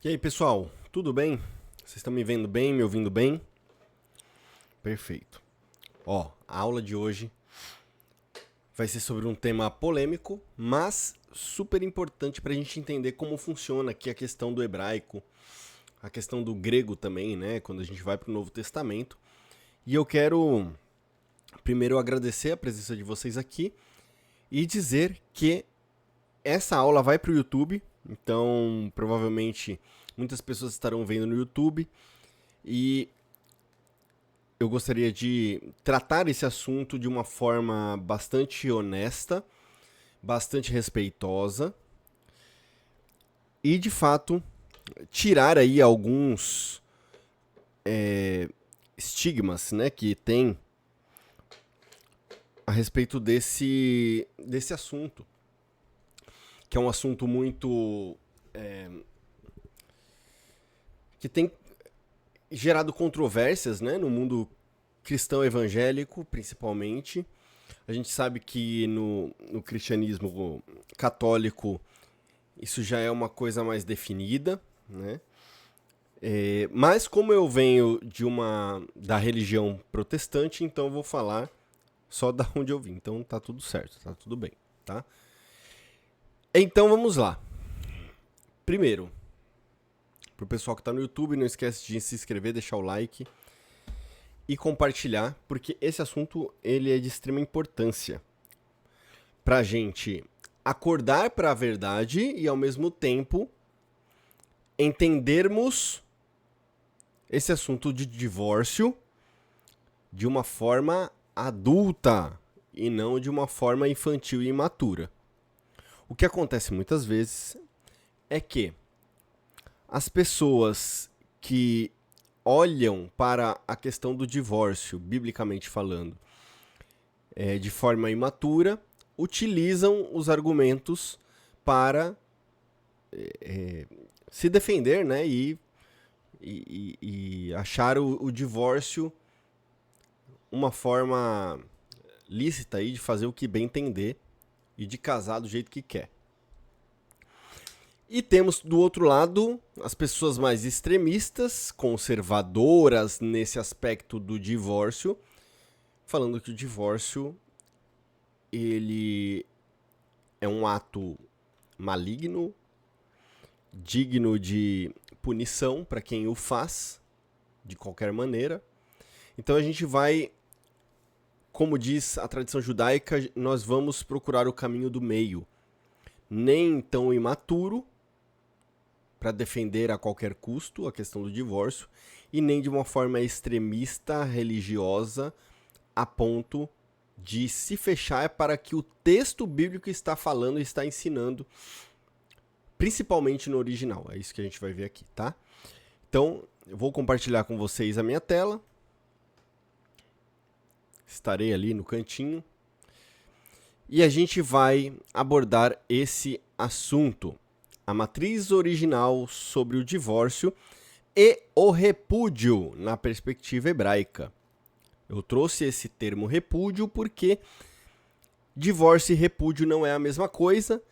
E aí, pessoal, tudo bem? Vocês estão me vendo bem, me ouvindo bem? Perfeito. Ó, a aula de hoje vai ser sobre um tema polêmico, mas super importante para a gente entender como funciona aqui a questão do hebraico, a questão do grego também, né? Quando a gente vai para o Novo Testamento. E eu quero primeiro agradecer a presença de vocês aqui e dizer que essa aula vai para o YouTube, então provavelmente muitas pessoas estarão vendo no YouTube e eu gostaria de tratar esse assunto de uma forma bastante honesta, bastante respeitosa e, de fato, tirar aí alguns estigmas, né, que tem a respeito desse assunto, que é um assunto muito que tem gerado controvérsias, né, no mundo cristão evangélico, principalmente. A gente sabe que no cristianismo católico isso já é uma coisa mais definida, né? Mas como eu venho da religião protestante, então eu vou falar só da onde eu vim. Então tá tudo certo, tá tudo bem, tá? Então vamos lá. Primeiro, pro pessoal que tá no YouTube, não esquece de se inscrever, deixar o like e compartilhar, porque esse assunto ele é de extrema importância pra gente acordar para a verdade e ao mesmo tempo entendermos esse assunto de divórcio de uma forma adulta e não de uma forma infantil e imatura. O que acontece muitas vezes é que as pessoas que olham para a questão do divórcio, biblicamente falando, de forma imatura, utilizam os argumentos para se defender, né, e achar o divórcio uma forma lícita aí de fazer o que bem entender e de casar do jeito que quer. E temos do outro lado as pessoas mais extremistas, conservadoras nesse aspecto do divórcio, falando que o divórcio ele é um ato maligno, digno de punição para quem o faz, de qualquer maneira. Então a gente vai, como diz a tradição judaica, nós vamos procurar o caminho do meio. Nem tão imaturo, para defender a qualquer custo a questão do divórcio, e nem de uma forma extremista, religiosa, a ponto de se fechar para que o texto bíblico está falando e está ensinando, principalmente no original. É isso que a gente vai ver aqui, tá? Então, eu vou compartilhar com vocês a minha tela. Estarei ali no cantinho. E a gente vai abordar esse assunto. A matriz original sobre o divórcio e o repúdio na perspectiva hebraica. Eu trouxe esse termo repúdio porque divórcio e repúdio não é a mesma coisa.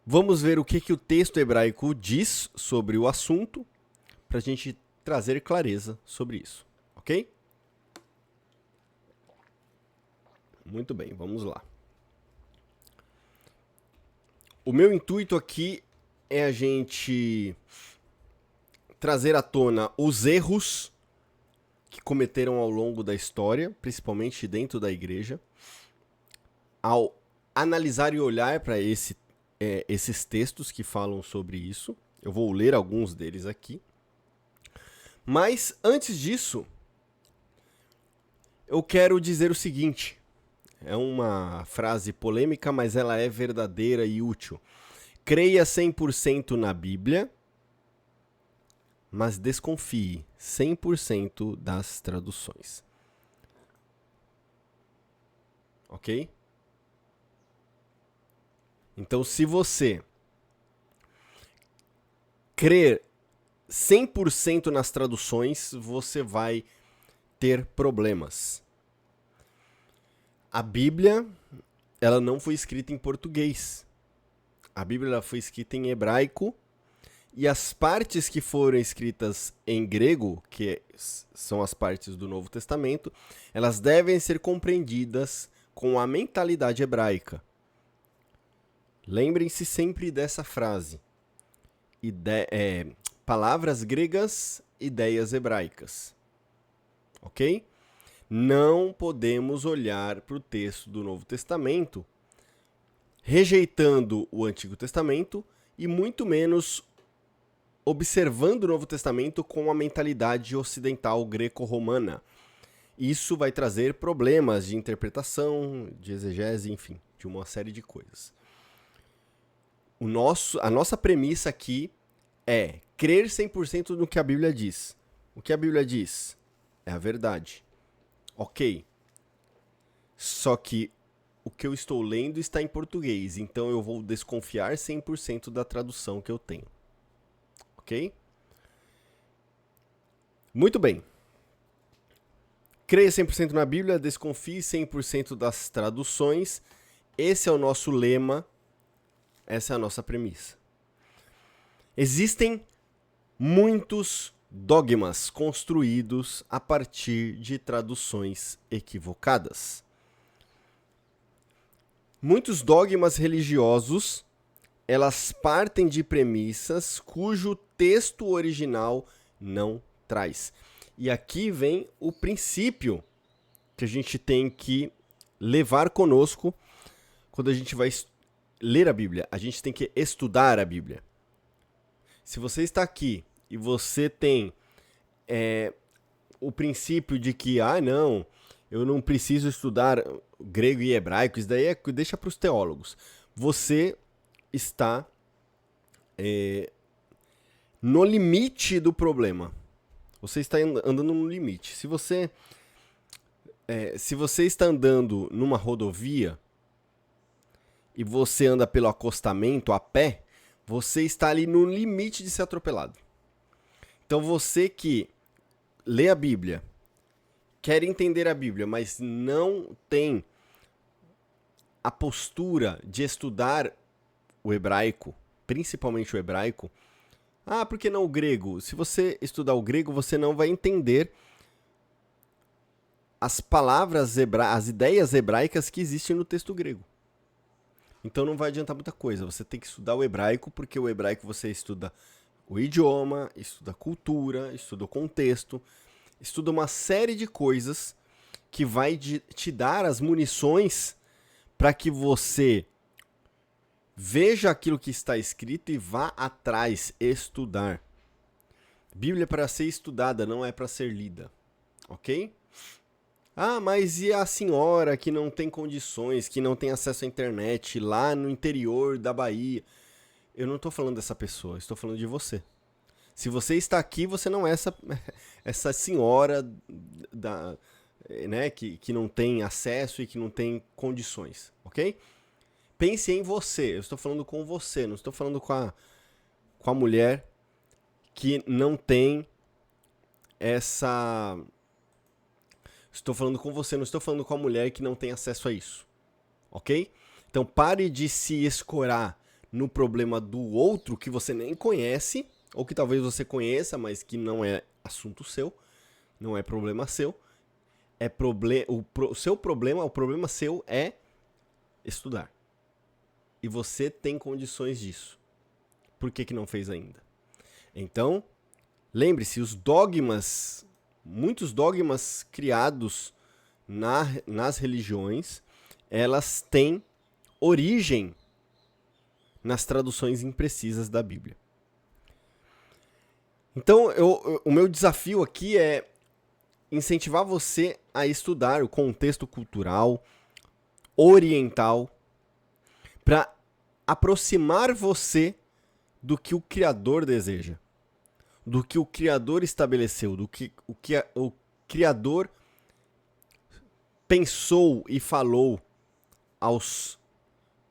Vamos ver o que o texto hebraico diz sobre o assunto para a gente trazer clareza sobre isso, ok? Muito bem, vamos lá. O meu intuito aqui é a gente trazer à tona os erros que cometeram ao longo da história, principalmente dentro da igreja, ao analisar e olhar para esses textos que falam sobre isso. Eu vou ler alguns deles aqui. Mas, antes disso, eu quero dizer o seguinte. É uma frase polêmica, mas ela é verdadeira e útil. Creia 100% na Bíblia, mas desconfie 100% das traduções. Ok? Então, se você crer 100% nas traduções, você vai ter problemas. A Bíblia, ela não foi escrita em português. A Bíblia ela foi escrita em hebraico E as partes que foram escritas em grego, que são as partes do Novo Testamento, elas devem ser compreendidas com a mentalidade hebraica. Lembrem-se sempre dessa frase. Palavras gregas, ideias hebraicas. Ok? Não podemos olhar para o texto do Novo Testamento rejeitando o Antigo Testamento e muito menos observando o Novo Testamento com a mentalidade ocidental greco-romana. Isso vai trazer problemas de interpretação, de exegese, enfim, de uma série de coisas. A nossa premissa aqui é crer 100% no que a Bíblia diz. O que a Bíblia diz é a verdade. Ok. Só que o que eu estou lendo está em português, então eu vou desconfiar 100% da tradução que eu tenho. Ok? Muito bem. Creia 100% na Bíblia, desconfie 100% das traduções. Esse é o nosso lema, essa é a nossa premissa. Existem muitos dogmas construídos a partir de traduções equivocadas. Muitos dogmas religiosos, elas partem de premissas cujo texto original não traz. E aqui vem o princípio que a gente tem que levar conosco quando a gente vai ler a Bíblia. A gente tem que estudar a Bíblia. Se você está aqui e você tem o princípio de que, não, eu não preciso estudar grego e hebraico, isso daí deixa para os teólogos. Você está no limite do problema. Você está andando no limite. Se você está andando numa rodovia e você anda pelo acostamento a pé, você está ali no limite de ser atropelado. Então você que lê a Bíblia, quer entender a Bíblia, mas não tem a postura de estudar o hebraico, principalmente o hebraico, por que não o grego? Se você estudar o grego, você não vai entender as palavras as ideias hebraicas que existem no texto grego. Então não vai adiantar muita coisa. Você tem que estudar o hebraico, porque o hebraico você estuda o idioma, estuda a cultura, estuda o contexto, estuda uma série de coisas que vai te dar as munições para que você veja aquilo que está escrito e vá atrás estudar. Bíblia é para ser estudada, não é para ser lida. Ok? Mas e a senhora que não tem condições, que não tem acesso à internet, lá no interior da Bahia? Eu não estou falando dessa pessoa, estou falando de você. Se você está aqui, você não é essa senhora que não tem acesso e que não tem condições, ok? Pense em você, eu estou falando com você, não estou falando com a mulher que não tem essa... Estou falando com você, não estou falando com a mulher que não tem acesso a isso, ok? Então pare de se escorar no problema do outro que você nem conhece, ou que talvez você conheça, mas que não é assunto seu, não é problema seu. O seu problema, o problema seu é estudar. E você tem condições disso. Por que não fez ainda? Então, lembre-se, muitos dogmas criados nas religiões, elas têm origem nas traduções imprecisas da Bíblia. Então, o meu desafio aqui é incentivar você a estudar o contexto cultural, oriental, para aproximar você do que o Criador deseja, do que o Criador estabeleceu, do que o Criador pensou e falou aos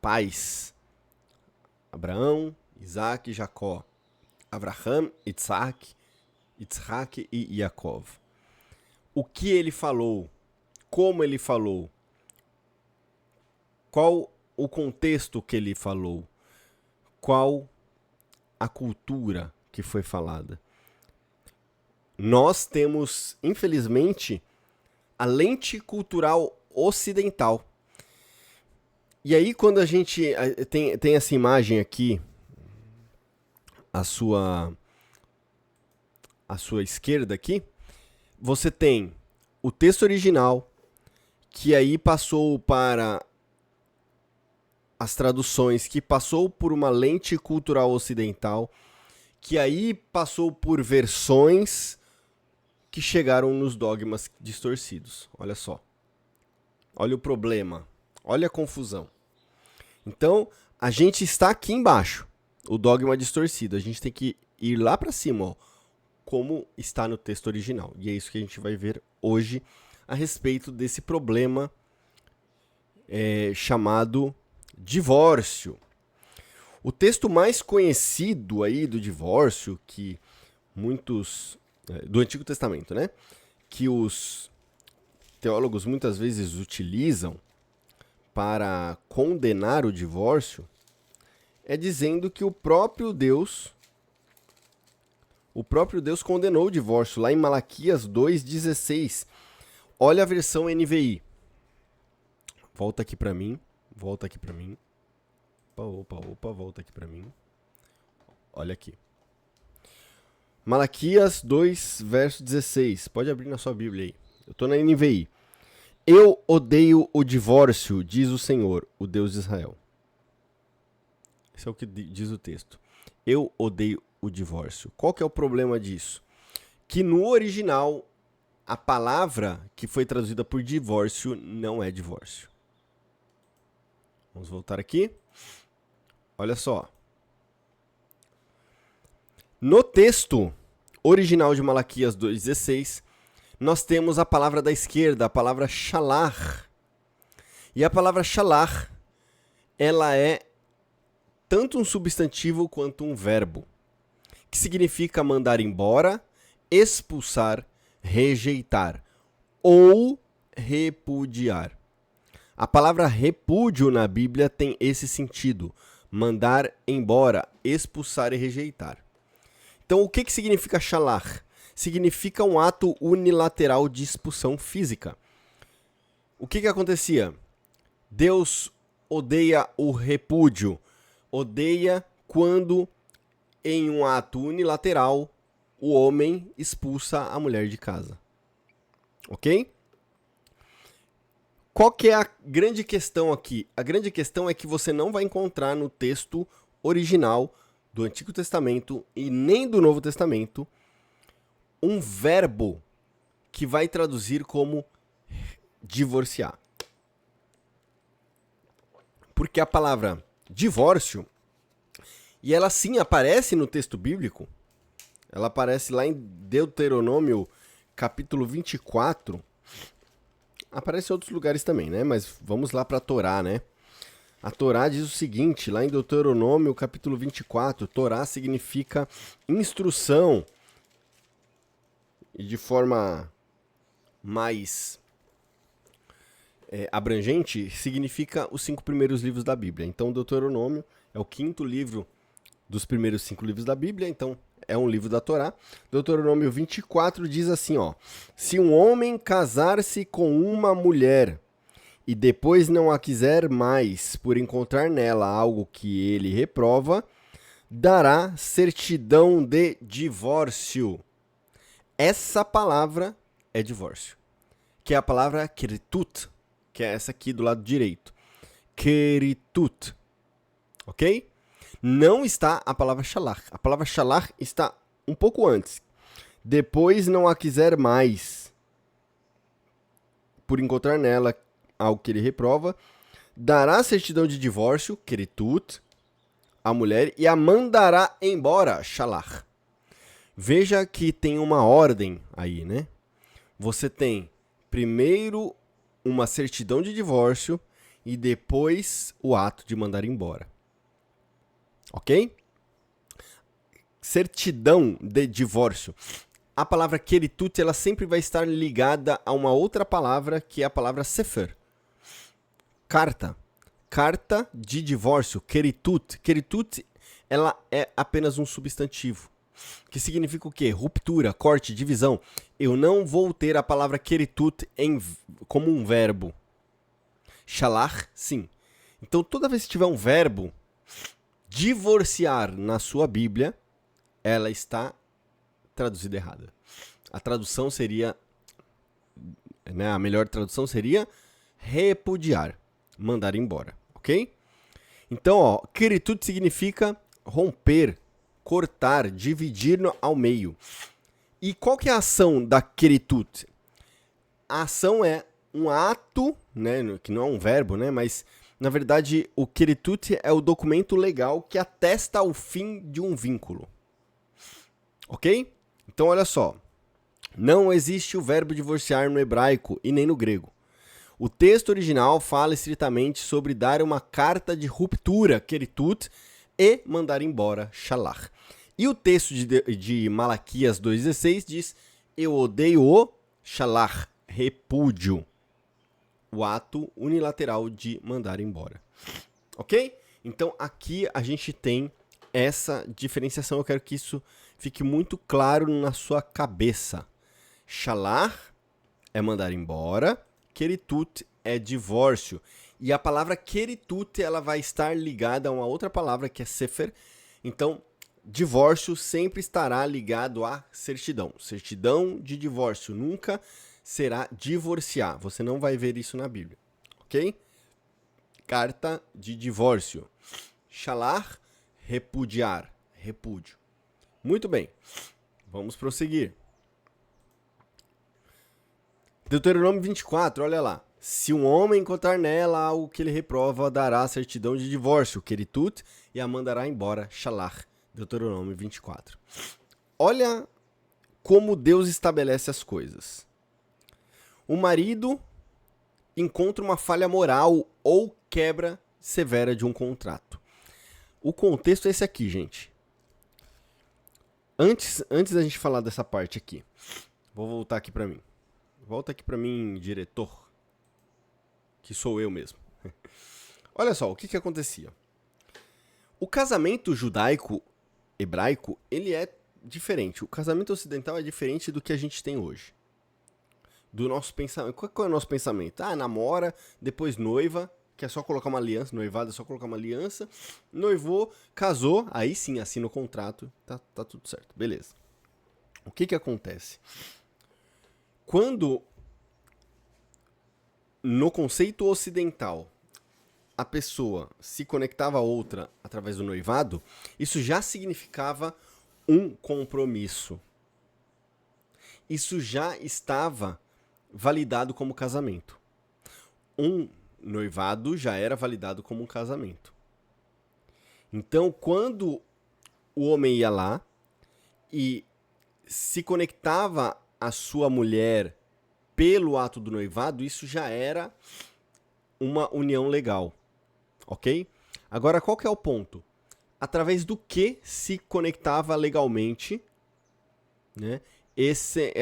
pais Abraão, Isaac e Jacó. Abraham, Isaac e Yaakov. O que ele falou, como ele falou, qual o contexto que ele falou, qual a cultura que foi falada. Nós temos, infelizmente, a lente cultural ocidental. E aí, quando a gente tem essa imagem aqui, à sua esquerda aqui, você tem o texto original, que aí passou para as traduções, que passou por uma lente cultural ocidental, que aí passou por versões que chegaram nos dogmas distorcidos. Olha só. Olha o problema. Olha a confusão. Então, a gente está aqui embaixo, o dogma distorcido. A gente tem que ir lá para cima, ó, como está no texto original. E é isso que a gente vai ver hoje a respeito desse problema chamado divórcio. O texto mais conhecido aí do divórcio, que muitos do Antigo Testamento, né? Que os teólogos muitas vezes utilizam para condenar o divórcio, é dizendo que o próprio Deus condenou o divórcio, lá em Malaquias 2,16. Olha a versão NVI. Volta aqui para mim. Volta, volta aqui para mim. Olha aqui. Malaquias 2, verso 16. Pode abrir na sua Bíblia aí. Eu estou na NVI. Eu odeio o divórcio, diz o Senhor, o Deus de Israel. Esse é o que diz o texto. Eu odeio o divórcio. Qual que é o problema disso? Que no original, a palavra que foi traduzida por divórcio não é divórcio. Vamos voltar aqui. Olha só. No texto original de Malaquias 2,16, nós temos a palavra da esquerda, a palavra shalar. E a palavra shalar, ela é tanto um substantivo quanto um verbo, que significa mandar embora, expulsar, rejeitar ou repudiar. A palavra repúdio na Bíblia tem esse sentido, mandar embora, expulsar e rejeitar. Então, o que significa shalar? Significa um ato unilateral de expulsão física. O que acontecia? Deus odeia o repúdio, odeia quando, em um ato unilateral, o homem expulsa a mulher de casa. Ok? Qual que é a grande questão aqui? A grande questão é que você não vai encontrar no texto original do Antigo Testamento e nem do Novo Testamento um verbo que vai traduzir como divorciar. Porque a palavra divórcio, e ela sim aparece no texto bíblico, ela aparece lá em Deuteronômio capítulo 24, aparece em outros lugares também, né? Mas vamos lá para a Torá, né? A Torá diz o seguinte, lá em Deuteronômio capítulo 24, Torá significa instrução, e de forma mais abrangente, significa os 5 primeiros livros da Bíblia. Então, Deuteronômio é o 5º livro dos primeiros 5 livros da Bíblia, então é um livro da Torá. Deuteronômio 24 diz assim, ó: se um homem casar-se com uma mulher e depois não a quiser mais por encontrar nela algo que ele reprova, dará certidão de divórcio. Essa palavra é divórcio, que é a palavra keritut, que é essa aqui do lado direito. Keritut, ok? Não está a palavra shalar. A palavra shalar está um pouco antes. Depois não a quiser mais, por encontrar nela algo que ele reprova, dará certidão de divórcio, keritut, a mulher, e a mandará embora, shalar. Veja que tem uma ordem aí, né? Você tem primeiro uma certidão de divórcio e depois o ato de mandar embora. Ok? Certidão de divórcio. A palavra keritut, ela sempre vai estar ligada a uma outra palavra, que é a palavra sefer. Carta. Carta de divórcio, keritut. Keritut ela é apenas um substantivo. Que significa o quê? Ruptura, corte, divisão. Eu não vou ter a palavra keritut como um verbo. Shalach, sim. Então, toda vez que tiver um verbo, divorciar na sua Bíblia, ela está traduzida errada. A tradução seria, né, a melhor tradução seria repudiar, mandar embora, ok? Então, ó, keritut significa romper, cortar, dividir ao meio. E qual que é a ação da keritut? A ação é um ato, né, que não é um verbo, né, mas na verdade o keritut é o documento legal que atesta o fim de um vínculo. Ok? Então olha só, não existe o verbo divorciar no hebraico e nem no grego. O texto original fala estritamente sobre dar uma carta de ruptura, keritut, e mandar embora, shalach. E o texto de Malaquias 2,16 diz, eu odeio o shalach, repúdio, o ato unilateral de mandar embora. Ok? Então aqui a gente tem essa diferenciação, eu quero que isso fique muito claro na sua cabeça. Shalach é mandar embora, keritut é divórcio. E a palavra keritut ela vai estar ligada a uma outra palavra que é sefer. Então, divórcio sempre estará ligado à certidão. Certidão de divórcio nunca será divorciar. Você não vai ver isso na Bíblia, ok? Carta de divórcio. Shalach, repudiar, repúdio. Muito bem, vamos prosseguir. Deuteronômio 24, olha lá. Se um homem encontrar nela algo que ele reprova, dará a certidão de divórcio, keritut, e a mandará embora, shalach. Deuteronômio 24. Olha como Deus estabelece as coisas. O marido encontra uma falha moral ou quebra severa de um contrato. O contexto é esse aqui, gente. Antes da gente falar dessa parte aqui, vou voltar aqui para mim. Volta aqui para mim, diretor, que sou eu mesmo. Olha só, o que acontecia? O casamento judaico-hebraico, ele é diferente. O casamento ocidental é diferente do que a gente tem hoje. Do nosso pensamento. Qual é o nosso pensamento? Ah, namora, depois noiva, que é só colocar uma aliança, noivado é só colocar uma aliança, noivou, casou, aí sim assina o contrato, tá tudo certo, beleza. O que acontece? Quando, no conceito ocidental, a pessoa se conectava a outra através do noivado, isso já significava um compromisso. Isso já estava validado como casamento. Um noivado já era validado como um casamento. Então, quando o homem ia lá e se conectava à sua mulher pelo ato do noivado, isso já era uma união legal, ok? Agora, qual que é o ponto? Através do que se conectava legalmente, né, esse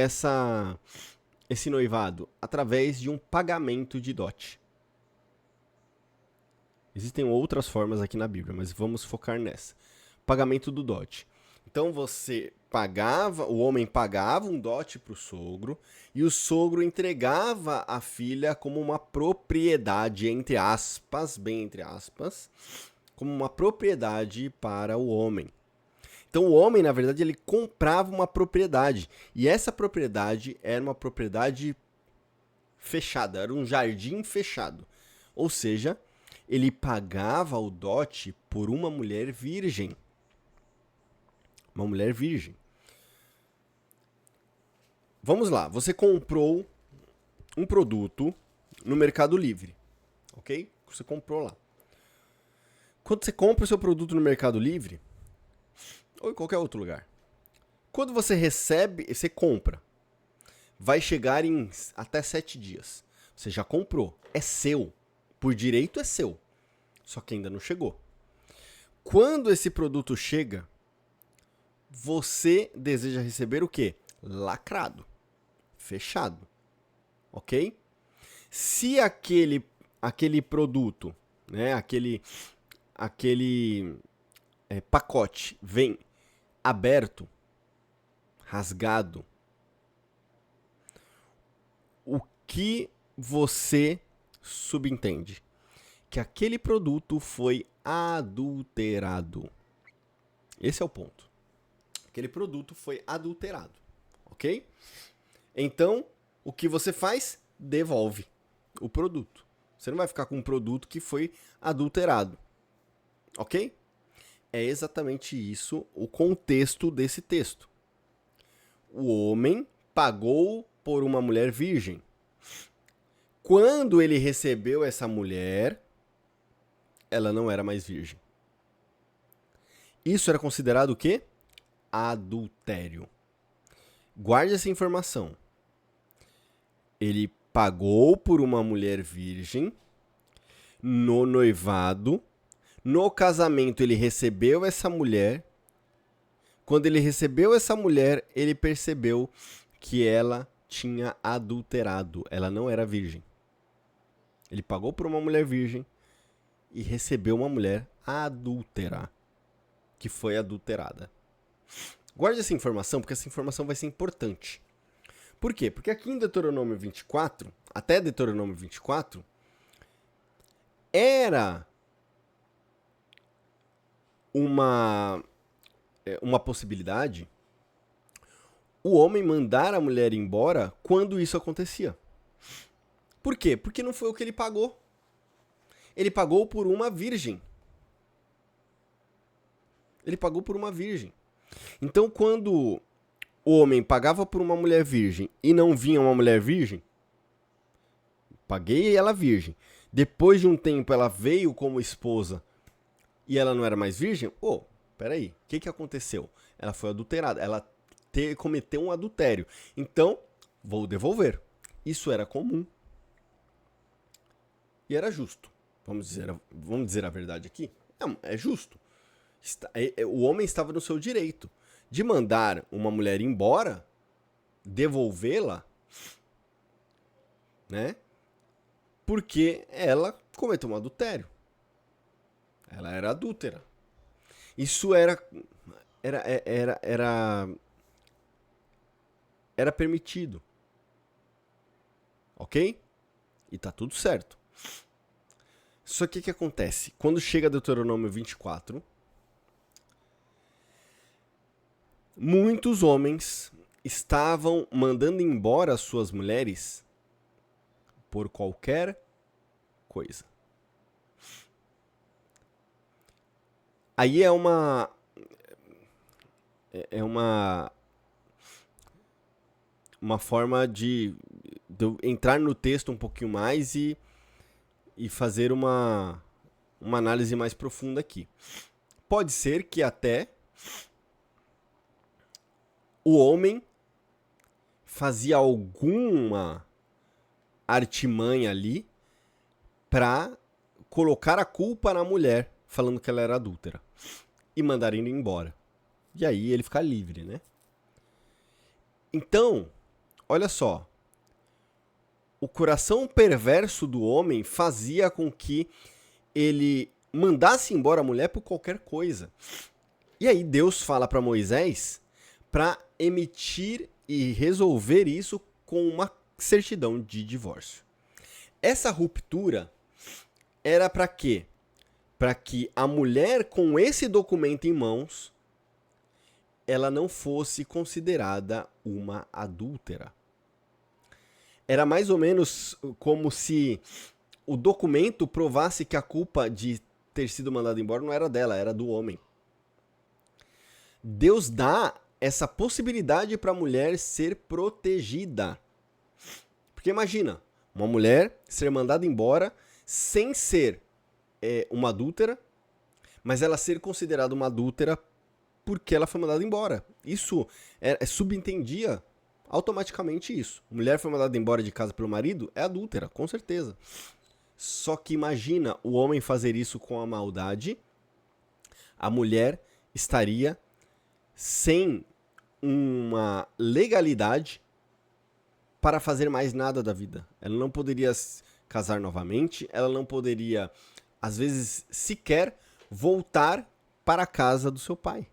noivado? Através de um pagamento de dote. Existem outras formas aqui na Bíblia, mas vamos focar nessa. Pagamento do dote. Então você pagava, o homem pagava um dote para o sogro e o sogro entregava a filha como uma propriedade, entre aspas, bem entre aspas, como uma propriedade para o homem. Então o homem, na verdade, ele comprava uma propriedade e essa propriedade era uma propriedade fechada, era um jardim fechado. Ou seja, ele pagava o dote por uma mulher virgem. Uma mulher virgem. Vamos lá, você comprou um produto no Mercado Livre, ok? Você comprou lá. Quando você compra o seu produto no Mercado Livre, ou em qualquer outro lugar, quando você recebe, você compra, vai chegar em até 7 dias. Você já comprou, é seu, por direito é seu, só que ainda não chegou. Quando esse produto chega, você deseja receber o quê? Lacrado, fechado, ok? Se aquele produto, né, aquele pacote vem aberto, rasgado, o que você subentende? Que aquele produto foi adulterado. Esse é o ponto. Aquele produto foi adulterado, ok? Então, o que você faz? Devolve o produto. Você não vai ficar com um produto que foi adulterado, ok? É exatamente isso o contexto desse texto. O homem pagou por uma mulher virgem. Quando ele recebeu essa mulher, ela não era mais virgem. Isso era considerado o quê? Adultério. Guarde essa informação. Ele pagou por uma mulher virgem no noivado. No casamento, ele recebeu essa mulher. Quando ele recebeu essa mulher, ele percebeu que ela tinha adulterado. Ela não era virgem. Ele pagou por uma mulher virgem e recebeu uma mulher adúltera, que foi adulterada. Guarde essa informação, porque essa informação vai ser importante. Por quê? Porque aqui em Deuteronômio 24, até Deuteronômio 24, era uma possibilidade o homem mandar a mulher embora quando isso acontecia. Por quê? Porque não foi o que ele pagou. Ele pagou por uma virgem. Ele pagou por uma virgem. Então, quando o homem pagava por uma mulher virgem e não vinha uma mulher virgem, paguei ela virgem. Depois de um tempo ela veio como esposa e ela não era mais virgem, peraí, o que aconteceu? Ela foi adulterada, ela cometeu um adultério. Então, vou devolver. Isso era comum. E era justo. Vamos dizer a verdade aqui? É justo. O homem estava no seu direito de mandar uma mulher embora, devolvê-la, né? Porque ela cometeu um adultério. Ela era adúltera. Isso era permitido. Ok? E tá tudo certo. Só que o que acontece? Quando chega Deuteronômio 24, muitos homens estavam mandando embora suas mulheres por qualquer coisa. Aí é uma forma de eu entrar no texto um pouquinho mais e fazer uma análise mais profunda aqui. Pode ser que até o homem fazia alguma artimanha ali para colocar a culpa na mulher, falando que ela era adúltera, e mandar ele embora. E aí ele fica livre, né? Então, olha só. O coração perverso do homem fazia com que ele mandasse embora a mulher por qualquer coisa. E aí Deus fala para Moisés para emitir e resolver isso com uma certidão de divórcio. Essa ruptura era para quê? Para que a mulher com esse documento em mãos, ela não fosse considerada uma adúltera. Era mais ou menos como se o documento provasse que a culpa de ter sido mandada embora não era dela, era do homem. Deus dá essa possibilidade para a mulher ser protegida. Porque imagina, uma mulher ser mandada embora sem ser uma adúltera, mas ela ser considerada uma adúltera porque ela foi mandada embora. Isso subentendia automaticamente isso. Mulher foi mandada embora de casa pelo marido, é adúltera, com certeza. Só que imagina o homem fazer isso com a maldade, a mulher estaria sem uma legalidade para fazer mais nada da vida. Ela não poderia casar novamente, ela não poderia, às vezes, sequer voltar para a casa do seu pai.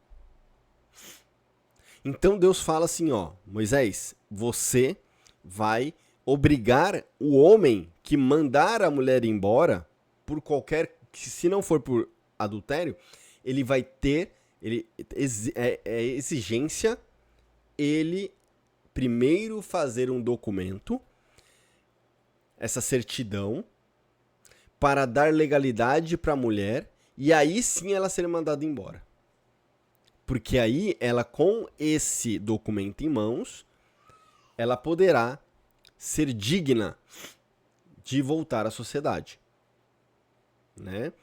Então Deus fala assim, ó, Moisés, você vai obrigar o homem que mandar a mulher embora por qualquer, se não for por adultério, ele vai ter, é exigência, ele primeiro fazer um documento, essa certidão, para dar legalidade para a mulher, e aí sim ela ser mandada embora. Porque aí ela, com esse documento em mãos, ela poderá ser digna de voltar à sociedade. Né?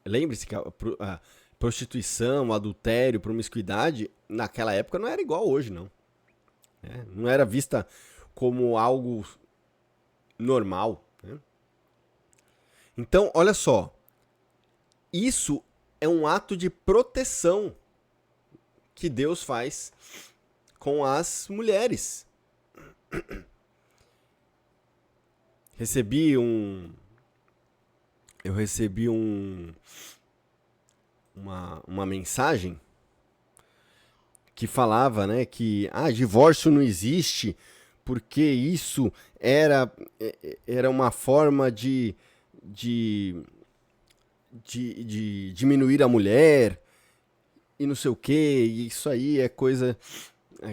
Lembre-se que a prostituição, o adultério, promiscuidade, naquela época não era igual hoje, não. Né? Não era vista como algo normal. Né? Então, olha só. Isso é um ato de proteção que Deus faz com as mulheres. Eu recebi uma mensagem que falava, né, que divórcio não existe porque isso era uma forma de diminuir a mulher e não sei o que, isso aí é coisa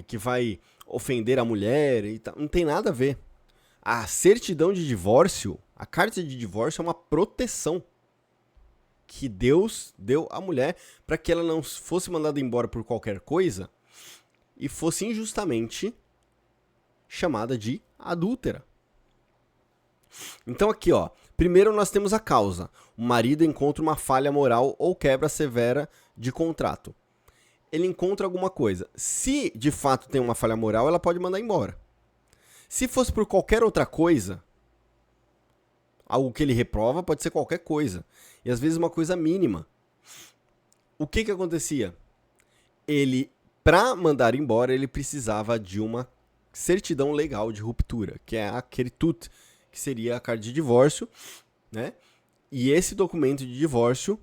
que vai ofender a mulher e tal. Não tem nada a ver. A certidão de divórcio, a carta de divórcio é uma proteção que Deus deu à mulher para que ela não fosse mandada embora por qualquer coisa e fosse injustamente chamada de adúltera. Então aqui, ó, primeiro nós temos a causa. O marido encontra uma falha moral ou quebra severa de contrato. Ele encontra alguma coisa. Se de fato tem uma falha moral, ela pode mandar embora. Se fosse por qualquer outra coisa, algo que ele reprova, pode ser qualquer coisa. E às vezes uma coisa mínima. O que acontecia? Ele, para mandar embora, ele precisava de uma certidão legal de ruptura, que é a queritut, que seria a carta de divórcio, né? E esse documento de divórcio,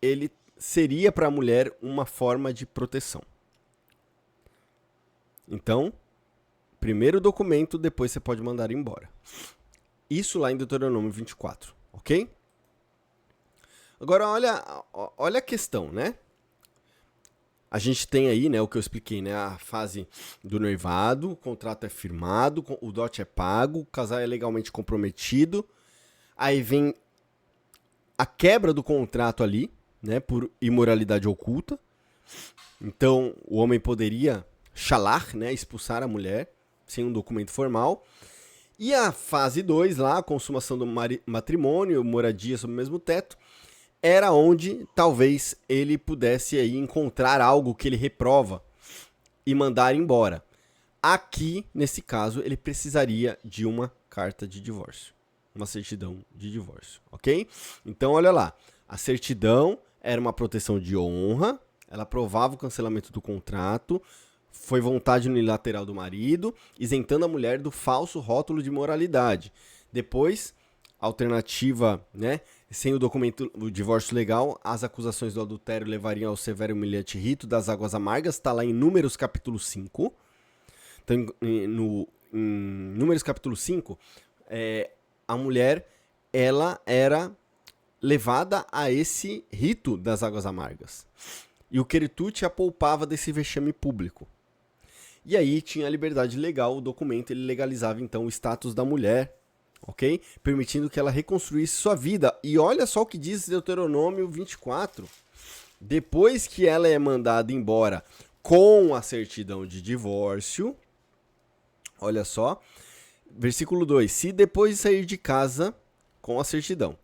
ele seria para a mulher uma forma de proteção. Então, primeiro o documento, depois você pode mandar embora. Isso lá em Deuteronômio 24, ok? Agora, olha a questão, né? A gente tem aí, né, o que eu expliquei, né? A fase do noivado, o contrato é firmado, o dote é pago, o casal é legalmente comprometido. Aí vem a quebra do contrato ali, né, por imoralidade oculta. Então, o homem poderia shalar, né, expulsar a mulher sem um documento formal. E a fase 2 lá, a consumação do matrimônio, moradia sob o mesmo teto, era onde talvez ele pudesse aí encontrar algo que ele reprova e mandar embora. Aqui, nesse caso, ele precisaria de uma carta de divórcio, uma certidão de divórcio, ok? Então, olha lá, a certidão era uma proteção de honra, ela provava o cancelamento do contrato, foi vontade unilateral do marido, isentando a mulher do falso rótulo de moralidade. Depois, alternativa, né? Sem o documento, o divórcio legal, as acusações do adultério levariam ao severo e humilhante rito das águas amargas, está lá em Números capítulo 5. Então, em Números capítulo 5, a mulher, ela era levada a esse rito das águas amargas. E o queritut a poupava desse vexame público. E aí tinha a liberdade legal, o documento ele legalizava então o status da mulher, ok? Permitindo que ela reconstruísse sua vida. E olha só o que diz Deuteronômio 24. Depois que ela é mandada embora com a certidão de divórcio, olha só, versículo 2. Se depois de sair de casa com a certidão,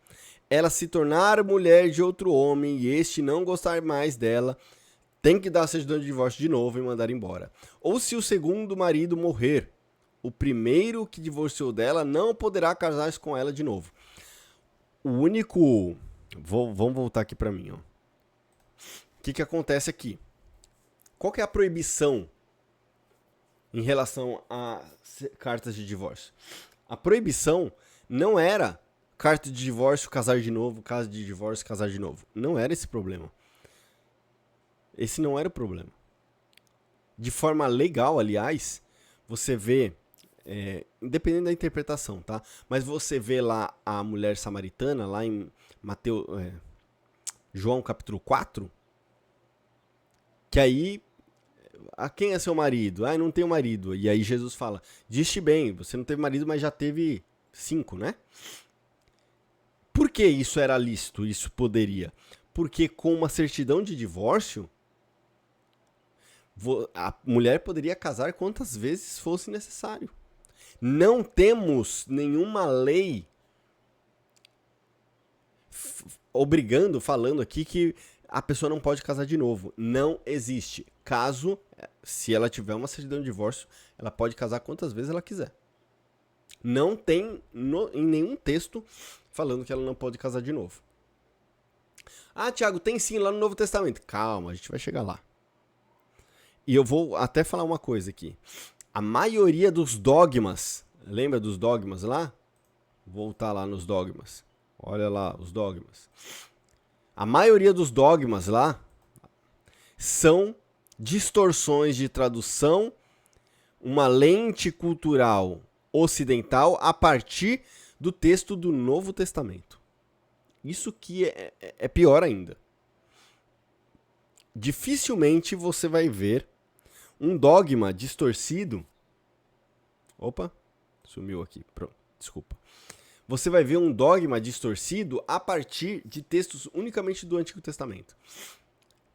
ela se tornar mulher de outro homem e este não gostar mais dela, tem que dar a certidão de divórcio de novo e mandar embora. Ou se o segundo marido morrer, o primeiro que divorciou dela não poderá casar-se com ela de novo. O único... Vamos voltar aqui para mim. Ó. O que acontece aqui? Qual que é a proibição em relação a cartas de divórcio? A proibição não era carta de divórcio, casar de novo, casa de divórcio, casar de novo. Não era esse o problema. Esse não era o problema. De forma legal, aliás, você vê, independente da interpretação, tá? Mas você vê lá a mulher samaritana, lá em João capítulo 4, que aí, quem é seu marido? Ah, não tenho marido. E aí Jesus fala, diste bem, você não teve marido, mas já teve 5, né? Por que isso era lícito, isso poderia? Porque com uma certidão de divórcio, a mulher poderia casar quantas vezes fosse necessário. Não temos nenhuma lei falando aqui que a pessoa não pode casar de novo. Não existe. Caso, se ela tiver uma certidão de divórcio, ela pode casar quantas vezes ela quiser. Não tem em nenhum texto falando que ela não pode casar de novo. Ah, Tiago, tem sim lá no Novo Testamento. Calma, a gente vai chegar lá. E eu vou até falar uma coisa aqui. A maioria dos dogmas, lembra dos dogmas lá? Vou voltar lá nos dogmas. Olha lá, os dogmas. A maioria dos dogmas lá são distorções de tradução, uma lente cultural ocidental a partir do texto do Novo Testamento. Isso que é pior ainda. Dificilmente você vai ver um dogma distorcido. Opa, sumiu aqui. Pronto, desculpa. Você vai ver um dogma distorcido a partir de textos unicamente do Antigo Testamento.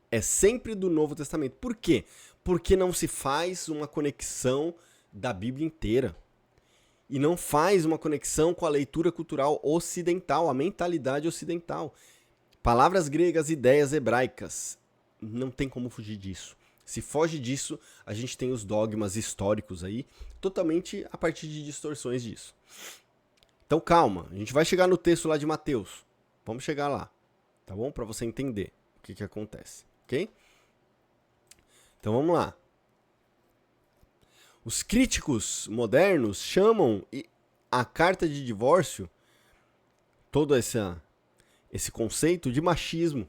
É sempre do Novo Testamento. Por quê? Porque não se faz uma conexão da Bíblia inteira. E não faz uma conexão com a leitura cultural ocidental, a mentalidade ocidental. Palavras gregas, ideias hebraicas. Não tem como fugir disso. Se foge disso, a gente tem os dogmas históricos aí, totalmente a partir de distorções disso. Então calma, a gente vai chegar no texto lá de Mateus. Vamos chegar lá, tá bom? Para você entender o que acontece, ok? Então vamos lá. Os críticos modernos chamam a carta de divórcio, todo esse conceito de machismo.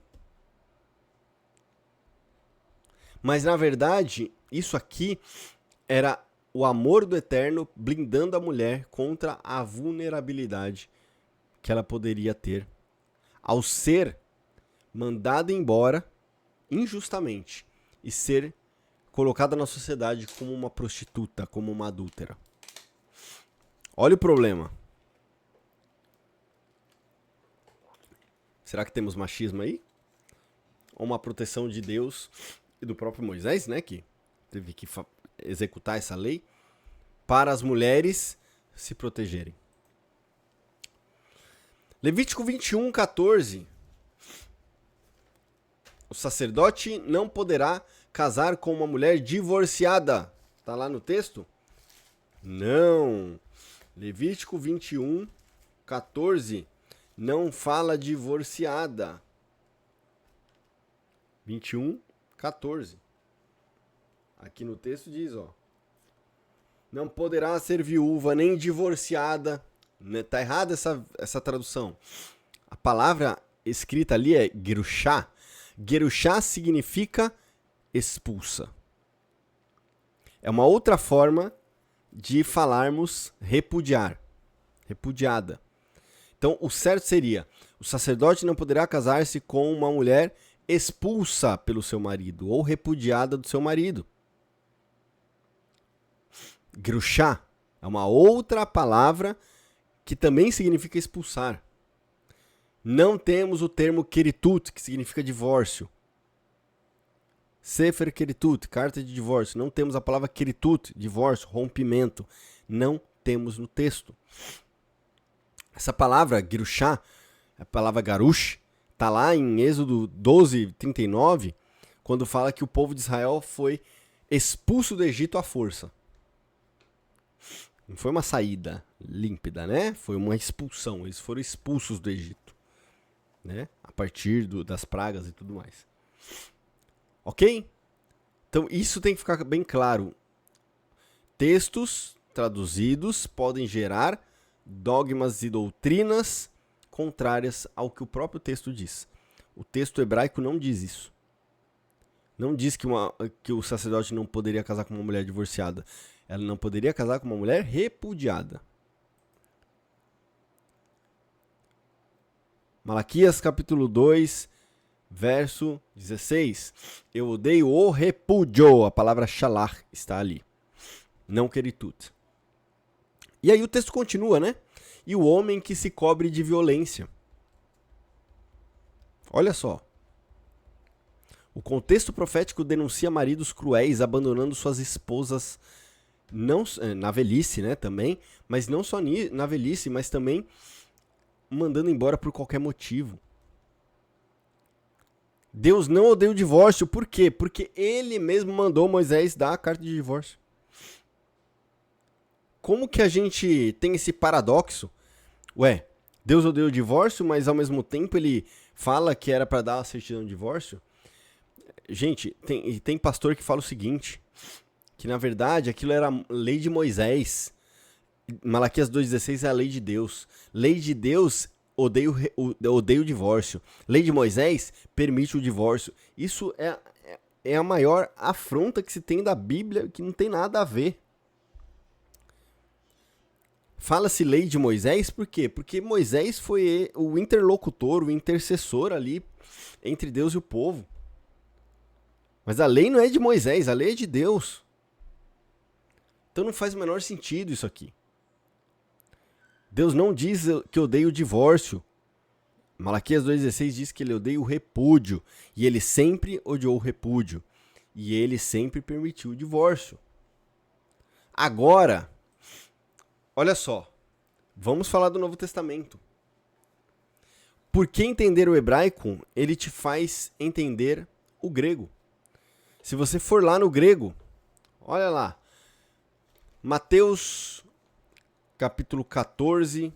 Mas, na verdade, isso aqui era o amor do Eterno blindando a mulher contra a vulnerabilidade que ela poderia ter ao ser mandada embora injustamente e ser colocada na sociedade como uma prostituta, como uma adúltera. Olha o problema. Será que temos machismo aí? Ou uma proteção de Deus e do próprio Moisés, né, que teve que executar essa lei para as mulheres se protegerem. Levítico 21:14. O sacerdote não poderá casar com uma mulher divorciada. Está lá no texto? Não. Levítico 21:14 não fala divorciada. 21:14. Aqui no texto diz, ó. Não poderá ser viúva nem divorciada. Tá errada essa tradução. A palavra escrita ali é gerushá. Gerushá significa expulsa. É uma outra forma de falarmos repudiar. Repudiada. Então, o certo seria, o sacerdote não poderá casar-se com uma mulher expulsa pelo seu marido ou repudiada do seu marido. Gerushá é uma outra palavra que também significa expulsar. Não temos o termo keritut, que significa divórcio. Sefer keritut, carta de divórcio. Não temos a palavra keritut, divórcio, rompimento. Não temos no texto. Essa palavra, gerushá, a palavra garush, está lá em Êxodo 12:39, quando fala que o povo de Israel foi expulso do Egito à força. Não foi uma saída límpida, né? Foi uma expulsão. Eles foram expulsos do Egito, né? A partir das pragas e tudo mais. Ok? Então isso tem que ficar bem claro. Textos traduzidos podem gerar dogmas e doutrinas contrárias ao que o próprio texto diz. O texto hebraico não diz isso. Não diz que o sacerdote não poderia casar com uma mulher divorciada. Ela não poderia casar com uma mulher repudiada. Malaquias capítulo 2, verso 16. Eu odeio o repúdio. A palavra shalach está ali. Não queritut. E aí o texto continua, né? E o homem que se cobre de violência. Olha só. O contexto profético denuncia maridos cruéis abandonando suas esposas não, na velhice, né, também, mas não só na velhice, mas também mandando embora por qualquer motivo. Deus não odeia o divórcio, por quê? Porque ele mesmo mandou Moisés dar a carta de divórcio. Como que a gente tem esse paradoxo? Ué, Deus odeia o divórcio, mas ao mesmo tempo ele fala que era para dar a certidão de divórcio? Gente, tem pastor que fala o seguinte, que na verdade aquilo era a lei de Moisés. Malaquias 2,16 é a lei de Deus. Lei de Deus odeia o divórcio. Lei de Moisés permite o divórcio. Isso é a maior afronta que se tem da Bíblia, que não tem nada a ver. Fala-se lei de Moisés, por quê? Porque Moisés foi o interlocutor, o intercessor ali entre Deus e o povo. Mas a lei não é de Moisés, a lei é de Deus. Então não faz o menor sentido isso aqui. Deus não diz que odeia o divórcio. Malaquias 2,16 diz que ele odeia o repúdio. E ele sempre odiou o repúdio. E ele sempre permitiu o divórcio. Agora, olha só. Vamos falar do Novo Testamento. Por que entender o hebraico, ele te faz entender o grego. Se você for lá no grego, olha lá. Mateus capítulo 14.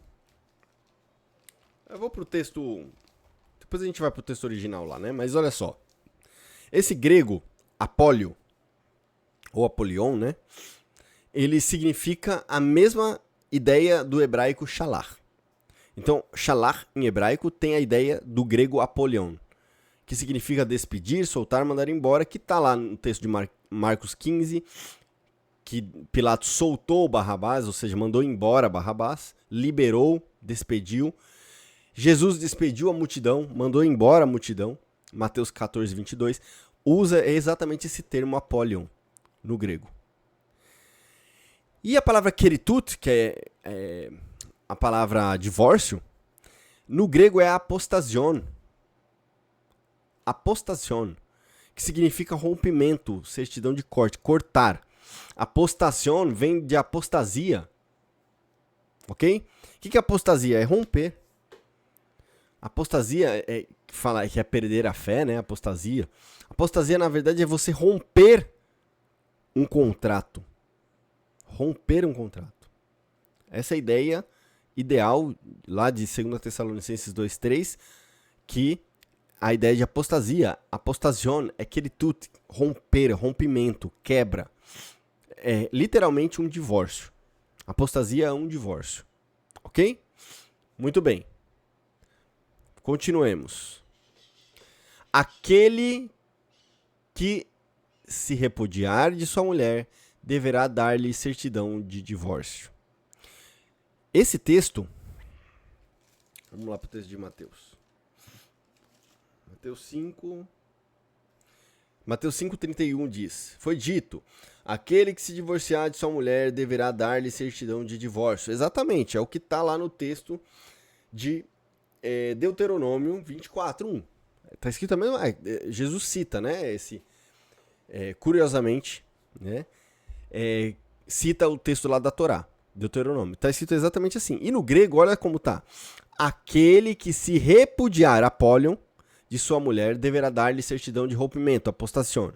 Eu vou pro texto. Depois a gente vai pro texto original lá, né? Mas olha só. Esse grego, apólio, ou apolion, né? Ele significa a mesma ideia do hebraico shalach. Então, shalach em hebraico tem a ideia do grego apolion, que significa despedir, soltar, mandar embora, que está lá no texto de Marcos 15, que Pilatos soltou Barrabás, ou seja, mandou embora Barrabás, liberou, despediu. Jesus despediu a multidão, mandou embora a multidão. Mateus 14, 22, usa exatamente esse termo apolion no grego. E a palavra keritut, que é a palavra divórcio, no grego é apostasion. Apostasion, que significa rompimento, certidão de corte, cortar. Apostasion vem de apostasia, ok? O que é apostasia? É romper. Apostasia que é perder a fé, né? Apostasia. Apostasia, na verdade, é você romper um contrato. Romper um contrato. Essa é a ideia ideal lá de 2 Tessalonicenses 2,3, que a ideia de apostasia, apostasion, é keritut, romper, rompimento, quebra. É literalmente um divórcio. Apostasia é um divórcio. Ok? Muito bem. Continuemos. Aquele que se repudiar de sua mulher deverá dar-lhe certidão de divórcio. Esse texto, vamos lá para o texto de Mateus. Mateus 5,31 diz, foi dito, aquele que se divorciar de sua mulher deverá dar-lhe certidão de divórcio. Exatamente, é o que está lá no texto de Deuteronômio 24:1. Está escrito a mesma, Jesus cita, né, curiosamente, né, cita o texto lá da Torá, Deuteronômio. Está escrito exatamente assim. E no grego, olha como está. Aquele que se repudiar, apolion, de sua mulher, deverá dar-lhe certidão de rompimento, apostasion.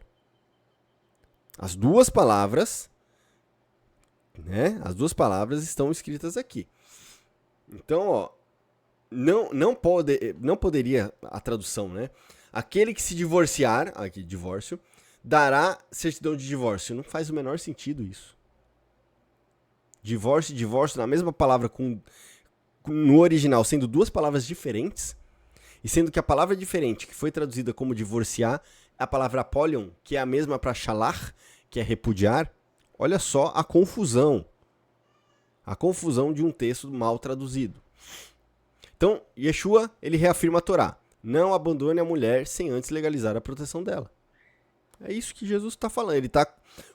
As duas palavras, né? As duas palavras estão escritas aqui. Então, ó, não poderia a tradução, né? Aquele que se divorciar, aqui, divórcio, dará certidão de divórcio. Não faz o menor sentido isso. Divórcio, na mesma palavra, com no original sendo duas palavras diferentes, e sendo que a palavra diferente, que foi traduzida como divorciar, é a palavra apolion, que é a mesma para shalar, que é repudiar. Olha só a confusão. A confusão de um texto mal traduzido. Então, Yeshua, ele reafirma a Torá. Não abandone a mulher sem antes legalizar a proteção dela. É isso que Jesus está falando. Ele está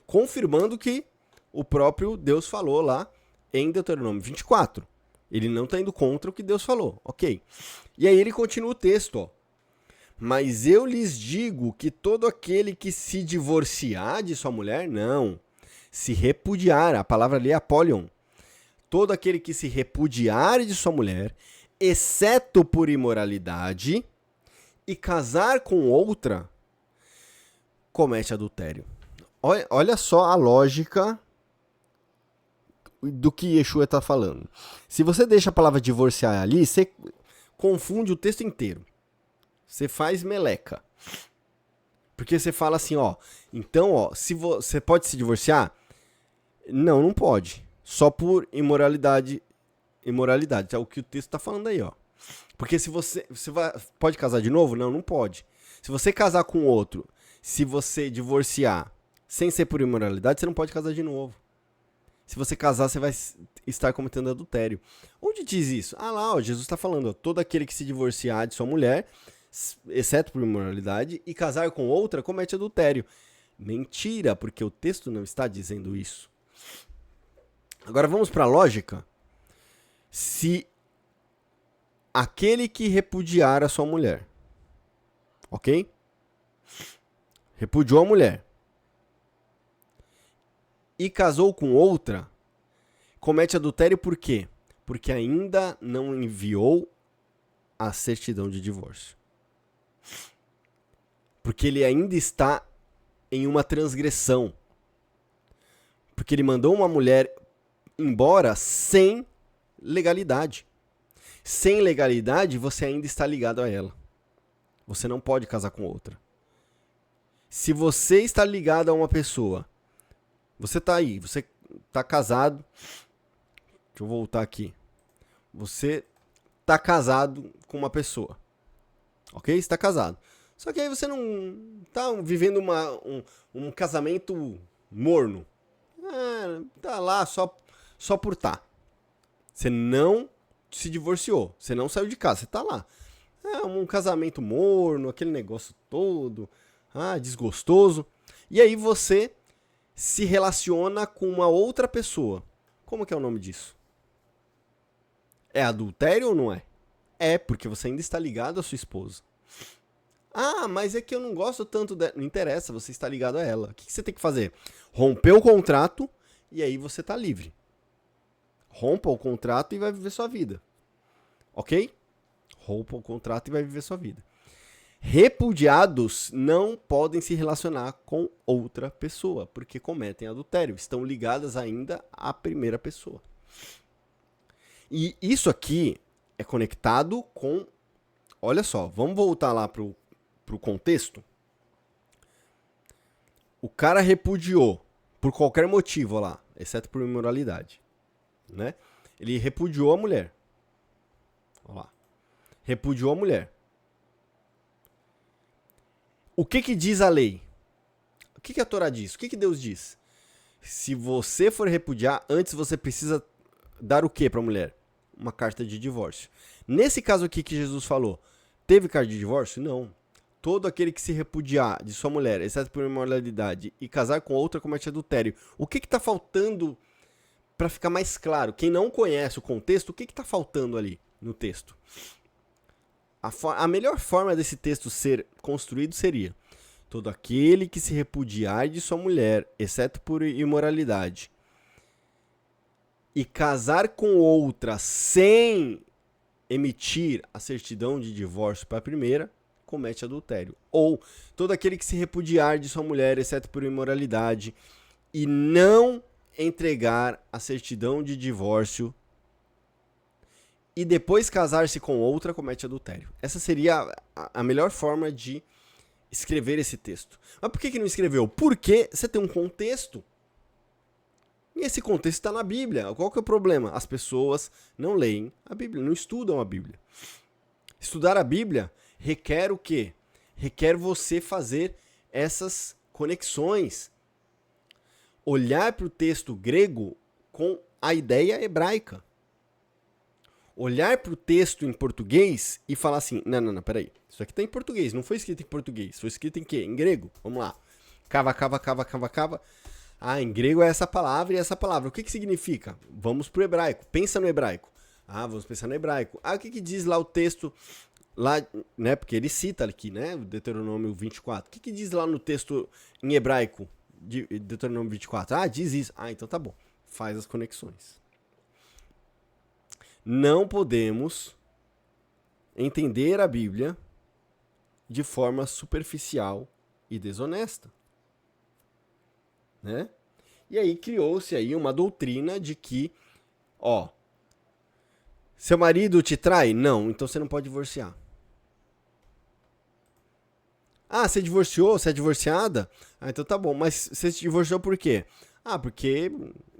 confirmando que o próprio Deus falou lá em Deuteronômio 24. Ele não está indo contra o que Deus falou. Ok. E aí ele continua o texto. Ó. Mas eu lhes digo que todo aquele que se divorciar de sua mulher, não. Se repudiar, a palavra ali é apolion. Todo aquele que se repudiar de sua mulher, exceto por imoralidade, e casar com outra, comete adultério. Olha só a lógica do que Yeshua está falando. Se você deixa a palavra divorciar ali, você confunde o texto inteiro. Você faz meleca. Porque você fala assim, ó, então, ó, se você pode se divorciar? Não, não pode. Só por imoralidade. Imoralidade, é o que o texto está falando aí, ó. Porque se você pode casar de novo? Não, não pode. Se você casar com outro, se você divorciar sem ser por imoralidade, você não pode casar de novo. Se você casar, você vai estar cometendo adultério. Onde diz isso? Ah lá, ó, Jesus está falando, ó, todo aquele que se divorciar de sua mulher, exceto por imoralidade, e casar com outra, comete adultério. Mentira, porque o texto não está dizendo isso. Agora vamos para a lógica. Se aquele que repudiar a sua mulher, ok? Repudiou a mulher e casou com outra, comete adultério por quê? Porque ainda não enviou a certidão de divórcio. Porque ele ainda está em uma transgressão. Porque ele mandou uma mulher embora sem legalidade. Sem legalidade, você ainda está ligado a ela. Você não pode casar com outra. Se você está ligado a uma pessoa, você está aí, você está casado. Deixa eu voltar aqui. Você está casado com uma pessoa. Ok? Você está casado. Só que aí você não está vivendo um casamento morno. Tá lá só por tá. Você não se divorciou. Você não saiu de casa. Você tá lá. É um casamento morno, aquele negócio todo. Desgostoso. E aí você se relaciona com uma outra pessoa. Como que é o nome disso? É adultério ou não é? É, porque você ainda está ligado à sua esposa. Mas é que eu não gosto tanto dela. Não interessa, você está ligado a ela. O que você tem que fazer? Romper o contrato e aí você está livre. Rompa o contrato e vai viver sua vida. Ok? Rompa o contrato e vai viver sua vida. Repudiados não podem se relacionar com outra pessoa, porque cometem adultério. Estão ligadas ainda à primeira pessoa. E isso aqui é conectado com... Olha só, vamos voltar lá pro contexto. O cara repudiou por qualquer motivo lá, exceto por imoralidade. Né? Ele repudiou a mulher. Olha lá. Repudiou a mulher. O que diz a lei? O que a Torá diz? O que Deus diz? Se você for repudiar, antes você precisa dar o que para a mulher? Uma carta de divórcio. Nesse caso aqui que Jesus falou, teve carta de divórcio? Não. Todo aquele que se repudiar de sua mulher, exceto por imoralidade, e casar com outra comete adultério. O que está faltando para ficar mais claro? Quem não conhece o contexto, o que está faltando ali no texto? A melhor forma desse texto ser construído seria: todo aquele que se repudiar de sua mulher, exceto por imoralidade, e casar com outra sem emitir a certidão de divórcio para a primeira, comete adultério. Ou todo aquele que se repudiar de sua mulher, exceto por imoralidade, e não entregar a certidão de divórcio e depois casar-se com outra, comete adultério. Essa seria a melhor forma de escrever esse texto. Mas por que não escreveu? Porque você tem um contexto. E esse contexto está na Bíblia. Qual que é o problema? As pessoas não leem a Bíblia, não estudam a Bíblia. Estudar a Bíblia requer o quê? Requer você fazer essas conexões. Olhar para o texto grego com a ideia hebraica. Olhar para o texto em português e falar assim, não, peraí. Isso aqui está em português, não foi escrito em português. Foi escrito em quê? Em grego. Vamos lá. Cava. Ah, em grego é essa palavra e essa palavra. O que significa? Vamos para o hebraico. Pensa no hebraico. Ah, vamos pensar no hebraico. Ah, o que diz lá o texto? Lá, né? Porque ele cita aqui, né? Deuteronômio 24. O que diz lá no texto em hebraico de Deuteronômio 24? Ah, diz isso. Ah, então tá bom. Faz as conexões. Não podemos entender a Bíblia de forma superficial e desonesta. Né? E aí criou-se aí uma doutrina de que, ó, seu marido te trai? Não, então você não pode divorciar. Ah, você divorciou? Você é divorciada? Ah, então tá bom, mas você se divorciou por quê? Ah, porque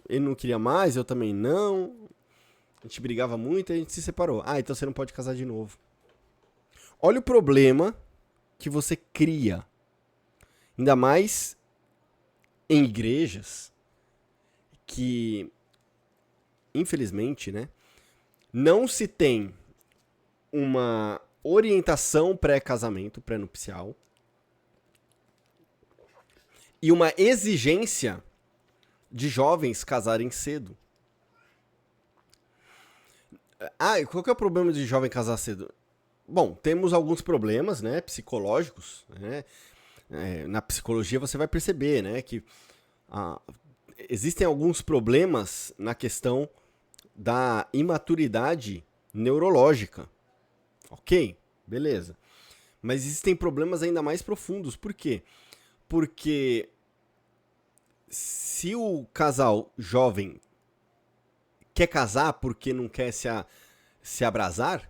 ele não queria mais, eu também não. A gente brigava muito e a gente se separou. Ah, então você não pode casar de novo. Olha o problema que você cria. Ainda mais em igrejas que, infelizmente, né, não se tem uma orientação pré-casamento, pré-nupcial, e uma exigência de jovens casarem cedo. Ah, qual que é o problema de jovem casar cedo? Bom, temos alguns problemas, né, psicológicos, né? Na psicologia você vai perceber, né, que existem alguns problemas na questão da imaturidade neurológica. Ok, beleza. Mas existem problemas ainda mais profundos. Por quê? Porque se o casal jovem quer casar porque não quer se abrasar,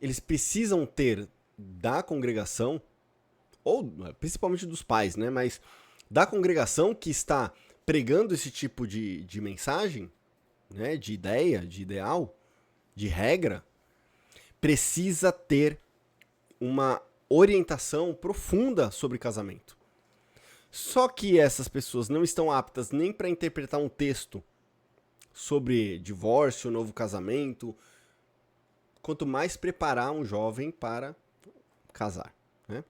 eles precisam ter da congregação, ou principalmente dos pais, né? Mas da congregação que está pregando esse tipo de mensagem, né? De ideia, de ideal, de regra, precisa ter uma orientação profunda sobre casamento. Só que essas pessoas não estão aptas nem para interpretar um texto sobre divórcio, novo casamento, quanto mais preparar um jovem para casar, né?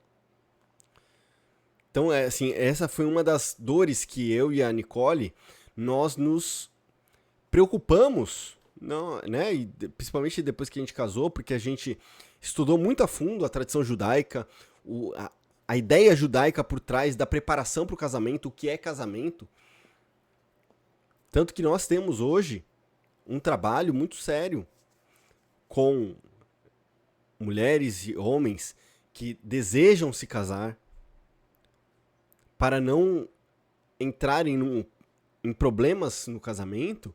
Então, assim, essa foi uma das dores que eu e a Nicole, nós nos preocupamos, não, né? E principalmente depois que a gente casou, porque a gente estudou muito a fundo a tradição judaica, a ideia judaica por trás da preparação para o casamento, o que é casamento. Tanto que nós temos hoje um trabalho muito sério com mulheres e homens que desejam se casar para não entrarem em problemas no casamento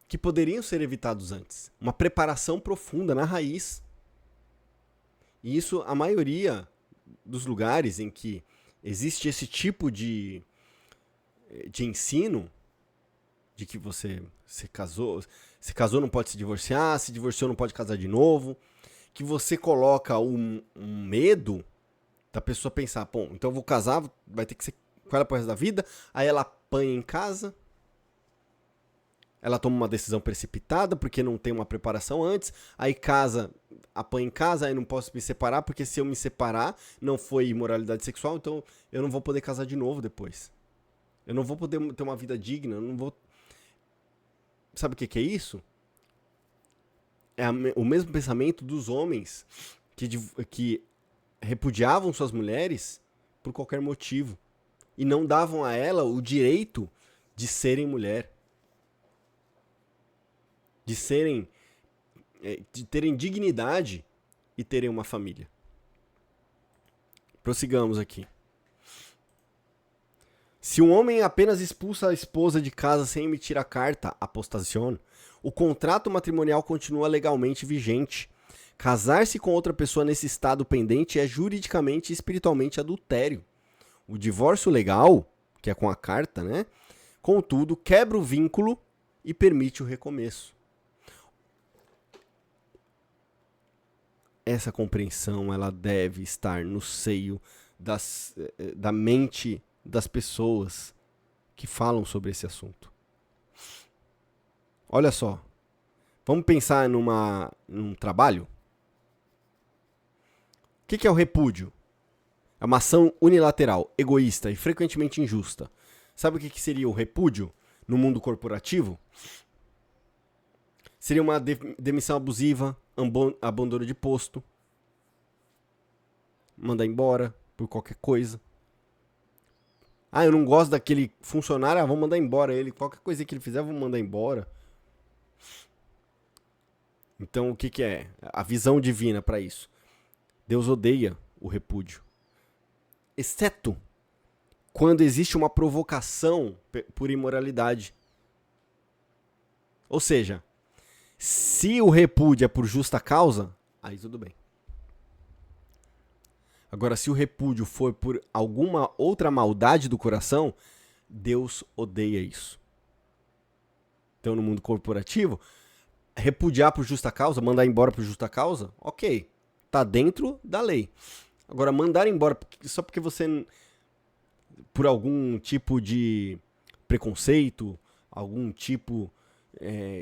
que poderiam ser evitados antes. Uma preparação profunda na raiz. E isso, a maioria dos lugares em que existe esse tipo de ensino, de que você se casou não pode se divorciou não pode casar de novo, que você coloca um medo da pessoa pensar, bom, então eu vou casar, vai ter que ser com ela pro resto da vida, aí ela apanha em casa, ela toma uma decisão precipitada porque não tem uma preparação antes, aí casa, apanha em casa, aí não posso me separar, porque se eu me separar, não foi imoralidade sexual, então eu não vou poder casar de novo depois. Eu não vou poder ter uma vida digna, eu não vou... Sabe o que é isso? É o mesmo pensamento dos homens que repudiavam suas mulheres por qualquer motivo e não davam a ela o direito de serem mulher, de terem dignidade e terem uma família. Prossigamos aqui. Se um homem apenas expulsa a esposa de casa sem emitir a carta, apostasion, o contrato matrimonial continua legalmente vigente. Casar-se com outra pessoa nesse estado pendente é juridicamente e espiritualmente adultério. O divórcio legal, que é com a carta, né, Contudo, quebra o vínculo e permite o recomeço. Essa compreensão ela deve estar no seio da mente das pessoas que falam sobre esse assunto. Olha só, vamos pensar num trabalho? O que é o repúdio? É uma ação unilateral, egoísta e frequentemente injusta. Sabe o que seria o repúdio no mundo corporativo? Seria uma demissão abusiva, abandono de posto, mandar embora por qualquer coisa. Ah, eu não gosto daquele funcionário, vamos mandar embora ele. Qualquer coisa que ele fizer, vamos mandar embora. Então, o que é a visão divina para isso? Deus odeia o repúdio. Exceto quando existe uma provocação por imoralidade. Ou seja, se o repúdio é por justa causa, aí tudo bem. Agora, se o repúdio for por alguma outra maldade do coração, Deus odeia isso. Então, no mundo corporativo, repudiar por justa causa, mandar embora por justa causa, ok, tá dentro da lei. Agora, mandar embora só porque você, por algum tipo de preconceito, algum tipo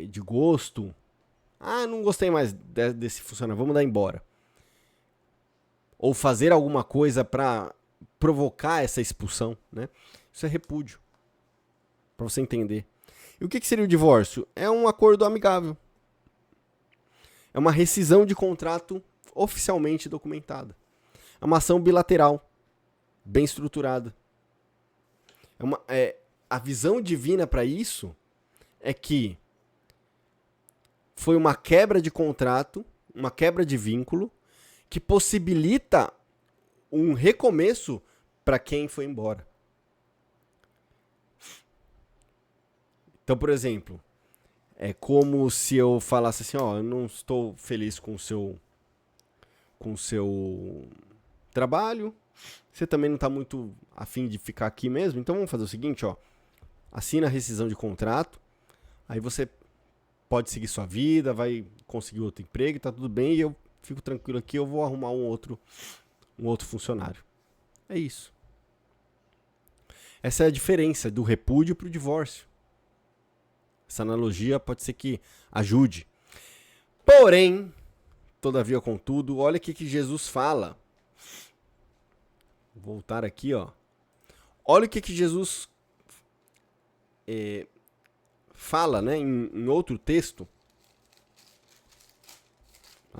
de gosto, não gostei mais desse funcionário, vamos mandar embora. Ou fazer alguma coisa para provocar essa expulsão, né? Isso é repúdio, para você entender. E o que seria o divórcio? É um acordo amigável. É uma rescisão de contrato oficialmente documentada. É uma ação bilateral, bem estruturada. A visão divina para isso é que foi uma quebra de contrato, uma quebra de vínculo, que possibilita um recomeço para quem foi embora. Então, por exemplo, é como se eu falasse assim, eu não estou feliz com o seu trabalho, você também não está muito afim de ficar aqui mesmo, então vamos fazer o seguinte, assina a rescisão de contrato, aí você pode seguir sua vida, vai conseguir outro emprego, tá tudo bem, e eu fico tranquilo aqui, eu vou arrumar um outro funcionário. É isso. Essa é a diferença do repúdio para o divórcio. Essa analogia pode ser que ajude. Porém, todavia, contudo, olha o que Jesus fala. Vou voltar aqui, Olha o que Jesus fala, né, em outro texto.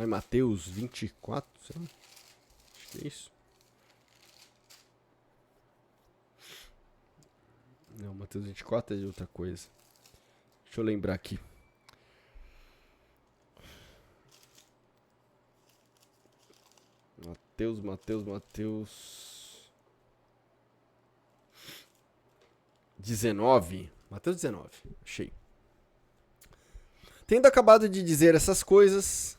Mateus 24, sei lá. Acho que é isso. Não, Mateus 24 é de outra coisa. Deixa eu lembrar aqui. Mateus 19. Mateus 19, achei. Tendo acabado de dizer essas coisas,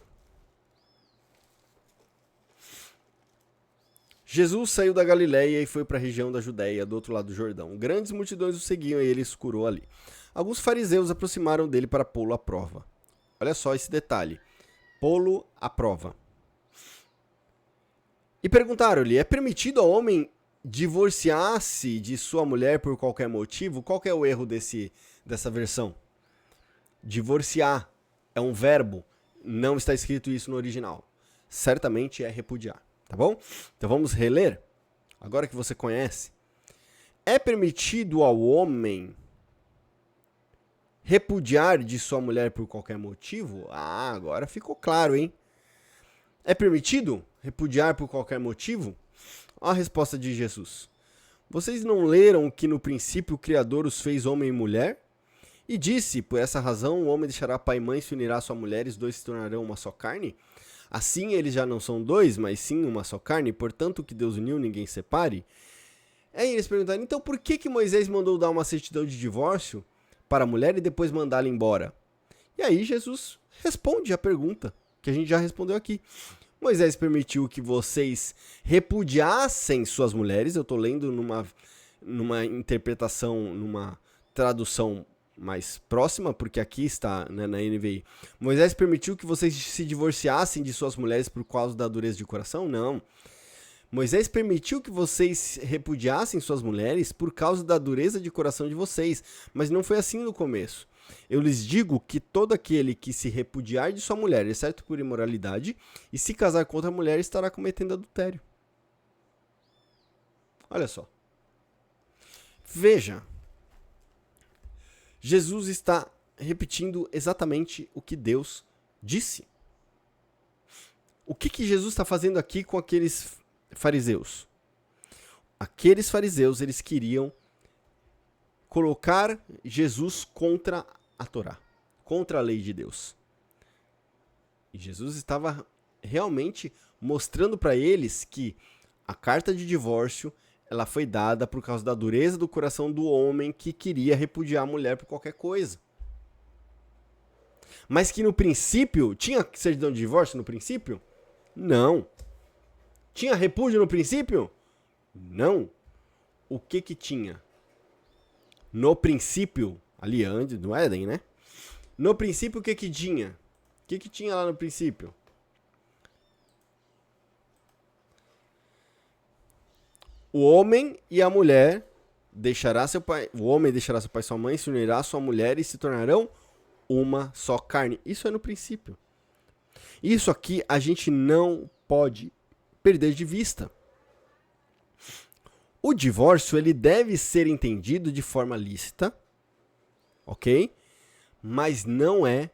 Jesus saiu da Galileia e foi para a região da Judéia, do outro lado do Jordão. Grandes multidões o seguiam e ele se curou ali. Alguns fariseus aproximaram dele para pô-lo à prova. Olha só esse detalhe. Pô-lo à prova. E perguntaram-lhe, é permitido ao homem divorciar-se de sua mulher por qualquer motivo? Qual que é o erro dessa versão? Divorciar é um verbo, não está escrito isso no original. Certamente é repudiar, tá bom? Então vamos reler? Agora que você conhece. É permitido ao homem repudiar de sua mulher por qualquer motivo? Agora ficou claro, hein? É permitido repudiar por qualquer motivo? Olha a resposta de Jesus. Vocês não leram que no princípio o Criador os fez homem e mulher? E disse, por essa razão, o homem deixará pai e mãe, se unirá a sua mulher, e os dois se tornarão uma só carne? Assim eles já não são dois, mas sim uma só carne, portanto o que Deus uniu ninguém separe. Aí eles perguntaram, então por que Moisés mandou dar uma certidão de divórcio para a mulher e depois mandá-la embora? E aí Jesus responde a pergunta, que a gente já respondeu aqui. Moisés permitiu que vocês repudiassem suas mulheres, eu estou lendo numa interpretação, numa tradução mais próxima, porque aqui está, né, na NVI. Moisés permitiu que vocês se divorciassem de suas mulheres por causa da dureza de coração? Não. Moisés permitiu que vocês repudiassem suas mulheres por causa da dureza de coração de vocês, mas não foi assim no começo. Eu lhes digo que todo aquele que se repudiar de sua mulher, exceto por imoralidade, e se casar com outra mulher, estará cometendo adultério. Olha só. Veja. Jesus está repetindo exatamente o que Deus disse. O que Jesus está fazendo aqui com aqueles fariseus? Aqueles fariseus, eles queriam colocar Jesus contra a Torá, contra a lei de Deus. E Jesus estava realmente mostrando para eles que a carta de divórcio ela foi dada por causa da dureza do coração do homem que queria repudiar a mulher por qualquer coisa. Mas que no princípio, tinha certidão de divórcio no princípio? Não. Tinha repúdio no princípio? Não. O que tinha? No princípio, ali antes, no Éden, né? No princípio, o que tinha? O que tinha lá no princípio? O homem e a mulher deixará seu pai, o homem deixará seu pai e sua mãe, se unirá à sua mulher e se tornarão uma só carne. Isso é no princípio. Isso aqui a gente não pode perder de vista. O divórcio ele deve ser entendido de forma lícita, ok? Mas não é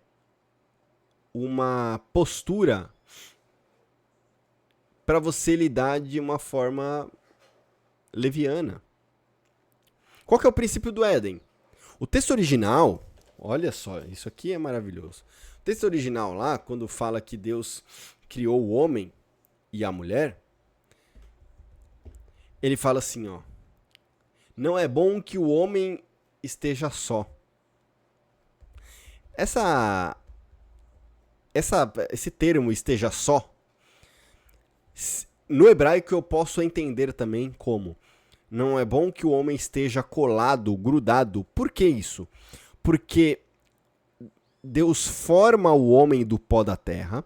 uma postura para você lidar de uma forma leviana. Qual que é o princípio do Éden? O texto original, olha só, isso aqui é maravilhoso. O texto original lá, quando fala que Deus criou o homem e a mulher, ele fala assim, ó: não é bom que o homem esteja só. Esse termo esteja só, no hebraico eu posso entender também como não é bom que o homem esteja colado, grudado. Por que isso? Porque Deus forma o homem do pó da terra,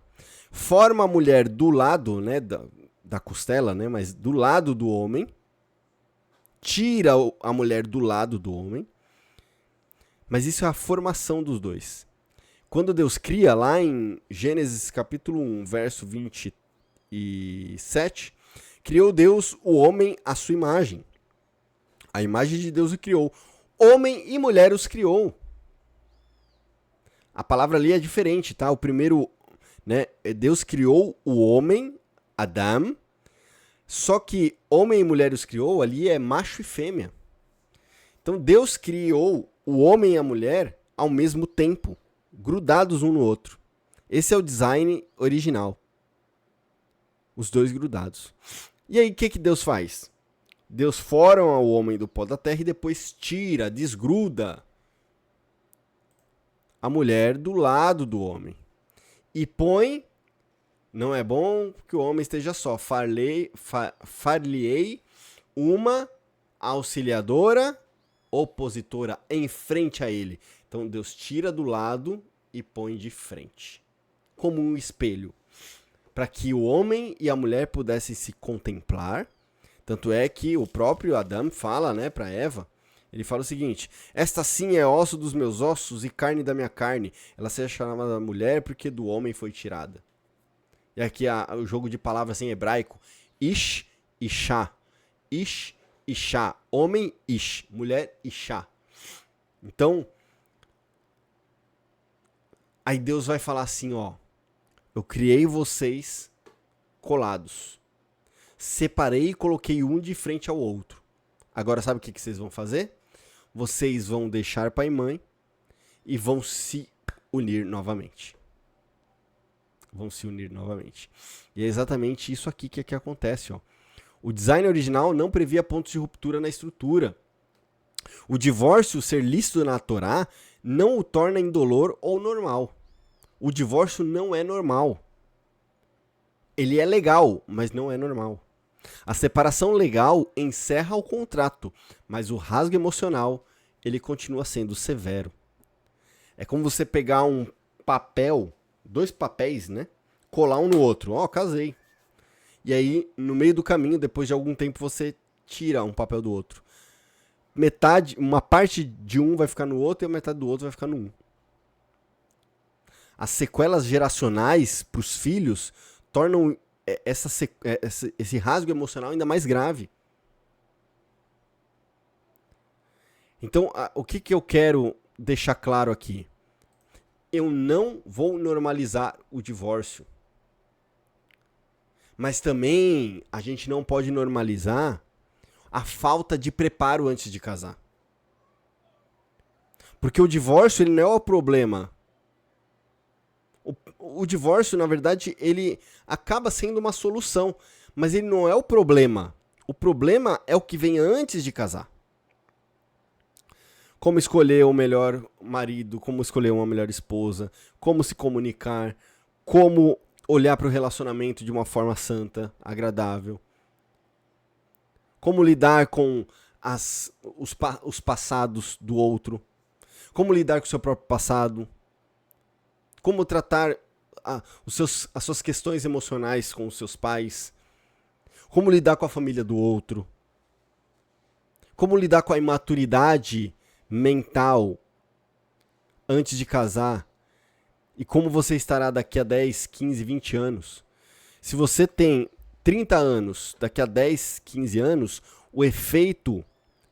forma a mulher do lado, né, da costela, né, mas do lado do homem, tira a mulher do lado do homem, mas isso é a formação dos dois. Quando Deus cria, lá em Gênesis capítulo 1, verso 27, criou Deus o homem à sua imagem. A imagem de Deus o criou. Homem e mulher os criou. A palavra ali é diferente, tá? O primeiro, né, Deus criou o homem, Adam, só que homem e mulher os criou, ali é macho e fêmea. Então Deus criou o homem e a mulher ao mesmo tempo, grudados um no outro. Esse é o design original. Os dois grudados. E aí o que Deus faz? Deus forma o homem do pó da terra e depois tira, desgruda a mulher do lado do homem. E põe, não é bom que o homem esteja só, far-lhe-ei uma auxiliadora, opositora em frente a ele. Então Deus tira do lado e põe de frente, como um espelho, para que o homem e a mulher pudessem se contemplar. Tanto é que o próprio Adão fala, né, para Eva, ele fala o seguinte: esta sim é osso dos meus ossos e carne da minha carne. Ela seja chamada mulher porque do homem foi tirada. E aqui o jogo de palavras em hebraico: ish, ishá. Ish, ishá. Homem, ish. Mulher, ishá. Então, aí Deus vai falar assim, ó: eu criei vocês colados. Separei e coloquei um de frente ao outro. Agora sabe o que vocês vão fazer? Vocês vão deixar pai e mãe e vão se unir novamente. Vão se unir novamente. E é exatamente isso aqui que acontece, ó. O design original não previa pontos de ruptura na estrutura. O divórcio ser lícito na Torá não o torna indolor ou normal. O divórcio não é normal. Ele é legal, mas não é normal. A separação legal encerra o contrato, mas o rasgo emocional ele continua sendo severo. É como você pegar um papel, 2 papéis, né? Colar um no outro. Ó, casei. E aí, no meio do caminho, depois de algum tempo, você tira um papel do outro. Uma parte de um vai ficar no outro e a metade do outro vai ficar no um. As sequelas geracionais para os filhos tornam esse rasgo emocional ainda mais grave. Então, o que eu quero deixar claro aqui? Eu não vou normalizar o divórcio. Mas também a gente não pode normalizar a falta de preparo antes de casar. Porque o divórcio, ele não é o problema. O divórcio, na verdade, ele acaba sendo uma solução, mas ele não é o problema. O problema é o que vem antes de casar. Como escolher o melhor marido, como escolher uma melhor esposa, como se comunicar, como olhar para o relacionamento de uma forma santa, agradável. Como lidar com os passados do outro. Como lidar com o seu próprio passado. Como tratar as suas questões emocionais com os seus pais. Como lidar com a família do outro. Como lidar com a imaturidade mental antes de casar. E como você estará daqui a 10, 15, 20 anos. Se você tem 30 anos, daqui a 10, 15 anos, o efeito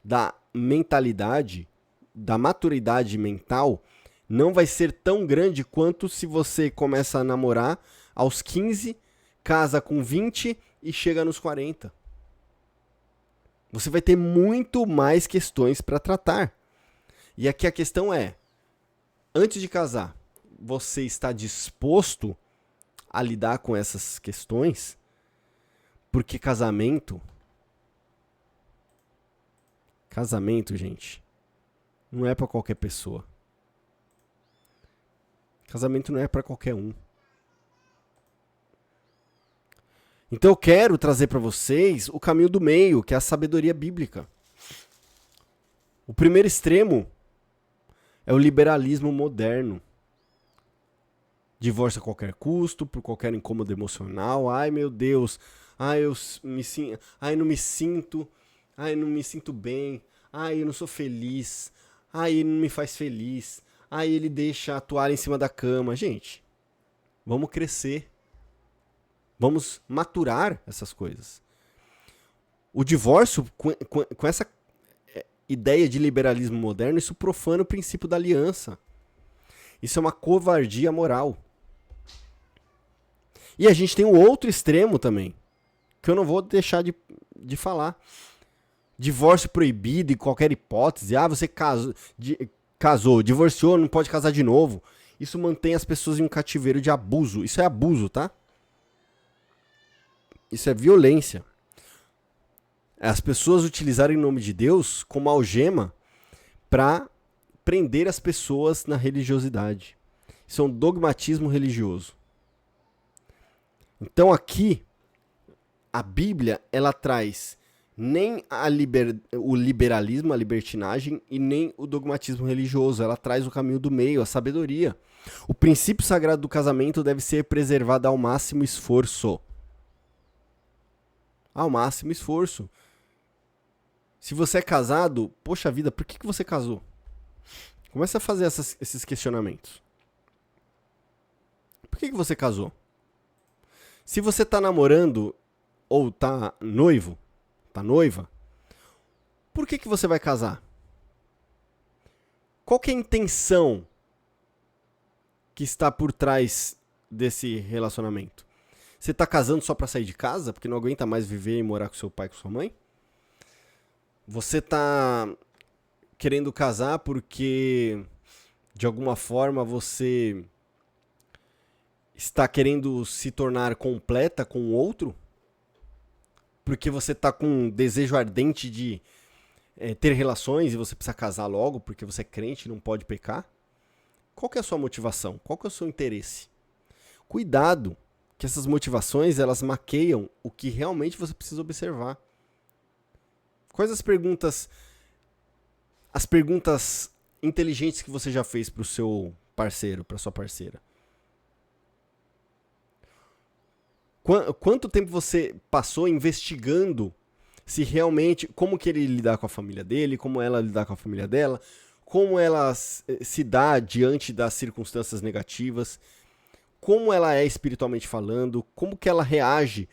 da mentalidade, da maturidade mental, não vai ser tão grande quanto se você começa a namorar aos 15, casa com 20 e chega nos 40. Você vai ter muito mais questões para tratar. E aqui a questão é, antes de casar, você está disposto a lidar com essas questões? Porque casamento, gente, não é para qualquer pessoa. Casamento não é para qualquer um. Então eu quero trazer para vocês o caminho do meio, que é a sabedoria bíblica. O primeiro extremo é o liberalismo moderno. Divórcio a qualquer custo, por qualquer incômodo emocional. Ai, meu Deus. Ai, não me sinto. Ai, não me sinto bem. Ai, eu não sou feliz. Ai, ele não me faz feliz. Ai, ele deixa a toalha em cima da cama. Gente, vamos crescer. Vamos maturar essas coisas. O divórcio, com essa ideia de liberalismo moderno, isso profana o princípio da aliança. Isso é uma covardia moral. E a gente tem um outro extremo também, que eu não vou deixar de falar. Divórcio proibido em qualquer hipótese. Você casou, divorciou, não pode casar de novo. Isso mantém as pessoas em um cativeiro de abuso. Isso é abuso, tá? Isso é violência. As pessoas utilizarem o nome de Deus como algema para prender as pessoas na religiosidade. Isso é um dogmatismo religioso. Então aqui, a Bíblia, ela traz nem o liberalismo, a libertinagem, e nem o dogmatismo religioso. Ela traz o caminho do meio, a sabedoria. O princípio sagrado do casamento deve ser preservado ao máximo esforço. Ao máximo esforço. Se você é casado, poxa vida, por que você casou? Começa a fazer esses questionamentos. Por que você casou? Se você tá namorando ou tá noivo, tá noiva, por que você vai casar? Qual que é a intenção que está por trás desse relacionamento? Você tá casando só pra sair de casa, porque não aguenta mais viver e morar com seu pai e com sua mãe? Você tá querendo casar porque, de alguma forma, você está querendo se tornar completa com o outro? Porque você está com um desejo ardente de ter relações e você precisa casar logo porque você é crente e não pode pecar? Qual que é a sua motivação? Qual que é o seu interesse? Cuidado, que essas motivações elas maqueiam o que realmente você precisa observar. Quais as perguntas as perguntas inteligentes que você já fez para o seu parceiro, para sua parceira? Quanto tempo você passou investigando se realmente, como que ele lidar com a família dele, como ela lidar com a família dela, como ela se dá diante das circunstâncias negativas, como ela é espiritualmente falando, como que ela reage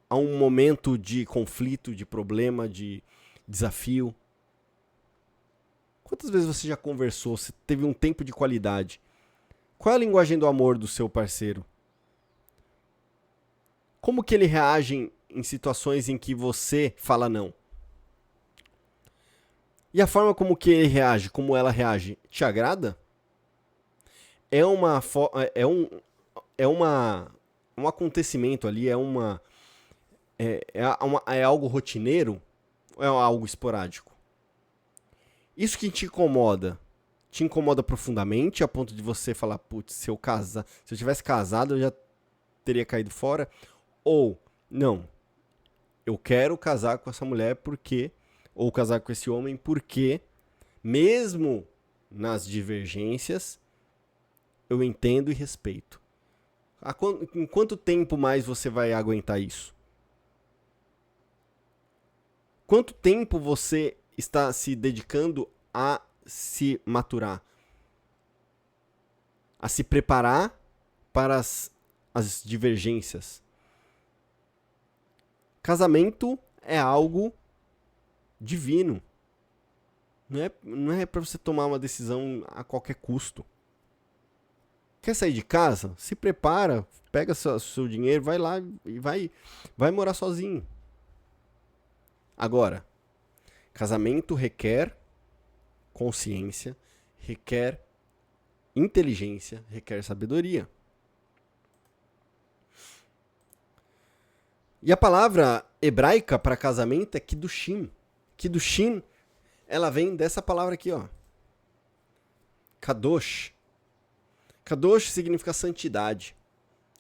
a um momento de conflito, de problema, de desafio. Quantas vezes você já conversou, você teve um tempo de qualidade? Qual é a linguagem do amor do seu parceiro? Como que ele reage em situações em que você fala não? E a forma como que ele reage, como ela reage, te agrada? É um acontecimento ali, é algo rotineiro ou é algo esporádico? Isso que te incomoda profundamente a ponto de você falar, putz, se eu tivesse casado eu já teria caído fora? Ou, não, eu quero casar com essa mulher ou casar com esse homem porque, mesmo nas divergências, eu entendo e respeito. Em quanto tempo mais você vai aguentar isso? Quanto tempo você está se dedicando a se maturar? A se preparar para as divergências? Casamento é algo divino. Não é para você tomar uma decisão a qualquer custo. Quer sair de casa? Se prepara, pega seu dinheiro, vai lá e vai morar sozinho. Agora, casamento requer consciência, requer inteligência, requer sabedoria. E a palavra hebraica para casamento é kiddushim. Kiddushim, ela vem dessa palavra aqui, ó. Kadosh. Kadosh significa santidade,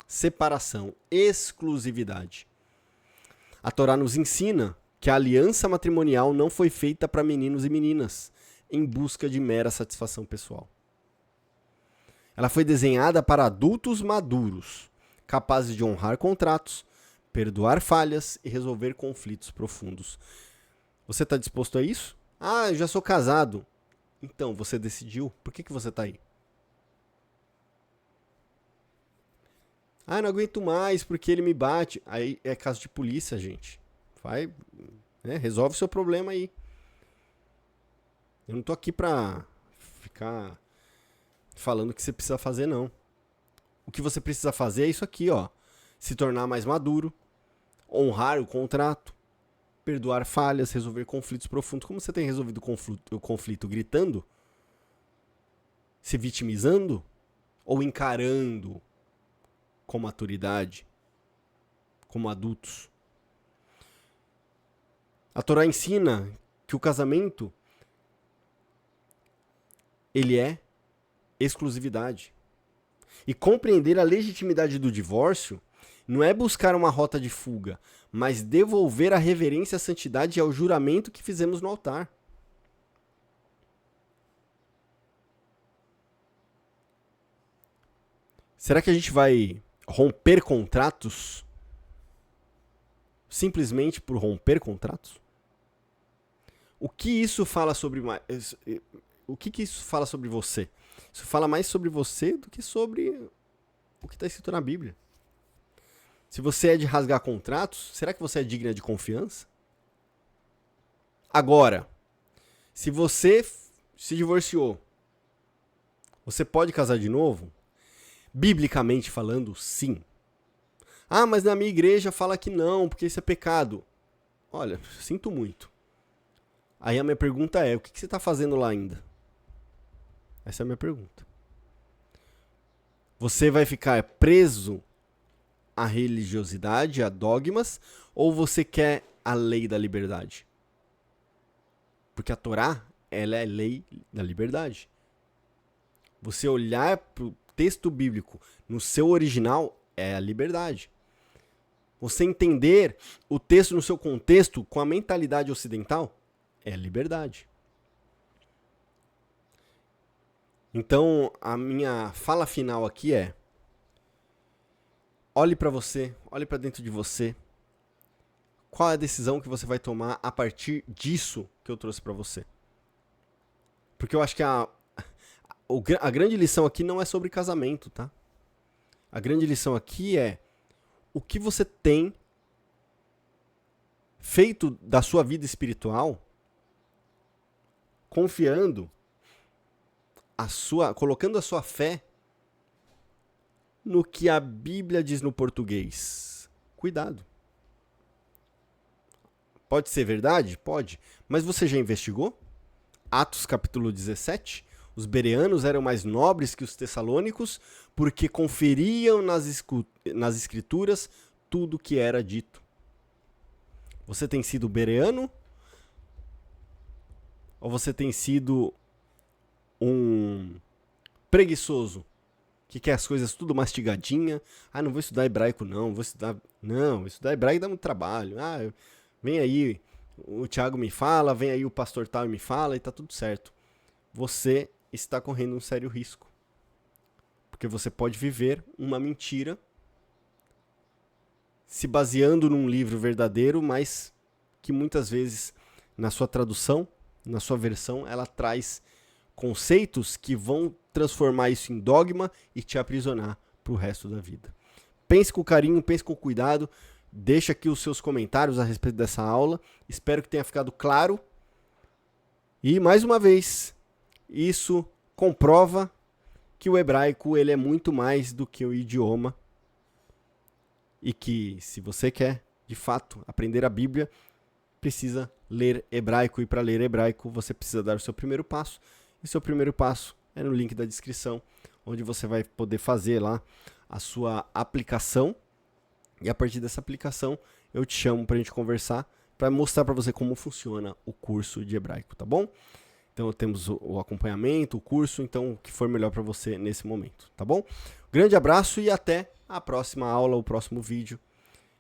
separação, exclusividade. A Torá nos ensina que a aliança matrimonial não foi feita para meninos e meninas em busca de mera satisfação pessoal. Ela foi desenhada para adultos maduros, capazes de honrar contratos, perdoar falhas e resolver conflitos profundos. Você está disposto a isso? Ah, eu já sou casado. Então, você decidiu. Por que você está aí? Ah, não aguento mais porque ele me bate. Aí é caso de polícia, gente. Vai, resolve o seu problema aí. Eu não tô aqui pra ficar falando o que você precisa fazer, não. O que você precisa fazer é isso aqui, ó. Se tornar mais maduro, honrar o contrato, perdoar falhas, resolver conflitos profundos. Como você tem resolvido o conflito? Gritando? Se vitimizando? Ou encarando com maturidade? Como adultos? A Torá ensina que o casamento ele é exclusividade. E compreender a legitimidade do divórcio não é buscar uma rota de fuga, mas devolver a reverência à santidade e ao juramento que fizemos no altar. Será que a gente vai romper contratos simplesmente por romper contratos? O que isso fala sobre o que isso fala sobre você? Isso fala mais sobre você do que sobre o que está escrito na Bíblia. Se você é de rasgar contratos, será que você é digna de confiança? Agora, se você se divorciou, você pode casar de novo? Biblicamente falando, sim. Ah, mas na minha igreja fala que não, porque isso é pecado. Olha, sinto muito. Aí a minha pergunta é, o que você está fazendo lá ainda? Essa é a minha pergunta. Você vai ficar preso à religiosidade, a dogmas, ou você quer a lei da liberdade? Porque a Torá, ela é a lei da liberdade. Você olhar para o texto bíblico no seu original é a liberdade. Você entender o texto no seu contexto com a mentalidade ocidental é a liberdade. Então, a minha fala final aqui é: olhe para você, olhe para dentro de você. Qual é a decisão que você vai tomar a partir disso que eu trouxe para você? Porque eu acho que a grande lição aqui não é sobre casamento, tá? A grande lição aqui é o que você tem feito da sua vida espiritual, confiando colocando a sua fé no que a Bíblia diz no português. Cuidado. Pode ser verdade? Pode. Mas você já investigou? Atos capítulo 17. Os bereanos eram mais nobres que os tessalônicos porque conferiam nas escrituras tudo que era dito. Você tem sido bereano? Ou você tem sido um preguiçoso que quer as coisas tudo mastigadinha? Ah, não vou estudar hebraico não, vou estudar hebraico dá muito trabalho. Ah, vem aí, o Thiago me fala, vem aí o pastor tal me fala e tá tudo certo. Você está correndo um sério risco. Porque você pode viver uma mentira se baseando num livro verdadeiro, mas que muitas vezes na sua tradução, na sua versão, ela traz conceitos que vão transformar isso em dogma e te aprisionar pro resto da vida. Pense com carinho, pense com cuidado, deixa aqui os seus comentários a respeito dessa aula, espero que tenha ficado claro. E mais uma vez, isso comprova que o hebraico ele é muito mais do que o idioma e que se você quer, de fato, aprender a Bíblia, precisa ler hebraico e para ler hebraico você precisa dar o seu primeiro passo. E seu primeiro passo é no link da descrição, onde você vai poder fazer lá a sua aplicação. E a partir dessa aplicação, eu te chamo para a gente conversar, para mostrar para você como funciona o curso de hebraico, tá bom? Então temos o acompanhamento, o curso, então o que for melhor para você nesse momento, tá bom? Grande abraço e até a próxima aula, o próximo vídeo,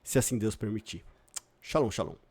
se assim Deus permitir. Shalom, shalom.